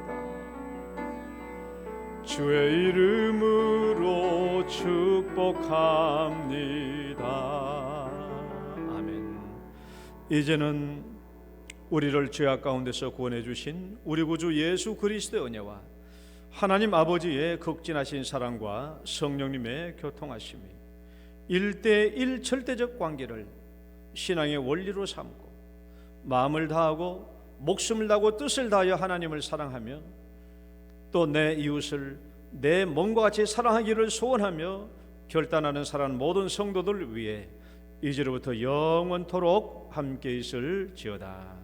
주의 이름으로 축복합니다. 아멘. 이제는 우리를 죄악 가운데서 구원해 주신 우리 구주 예수 그리스도의 은혜와 하나님 아버지의 극진하신 사랑과 성령님의 교통하심이 1대1 절대적 관계를 신앙의 원리로 삼고 마음을 다하고 목숨을 다하고 뜻을 다하여 하나님을 사랑하며 또 내 이웃을 내 몸과 같이 사랑하기를 소원하며 결단하는 사랑 모든 성도들 위해 이제로부터 영원토록 함께 있을지어다.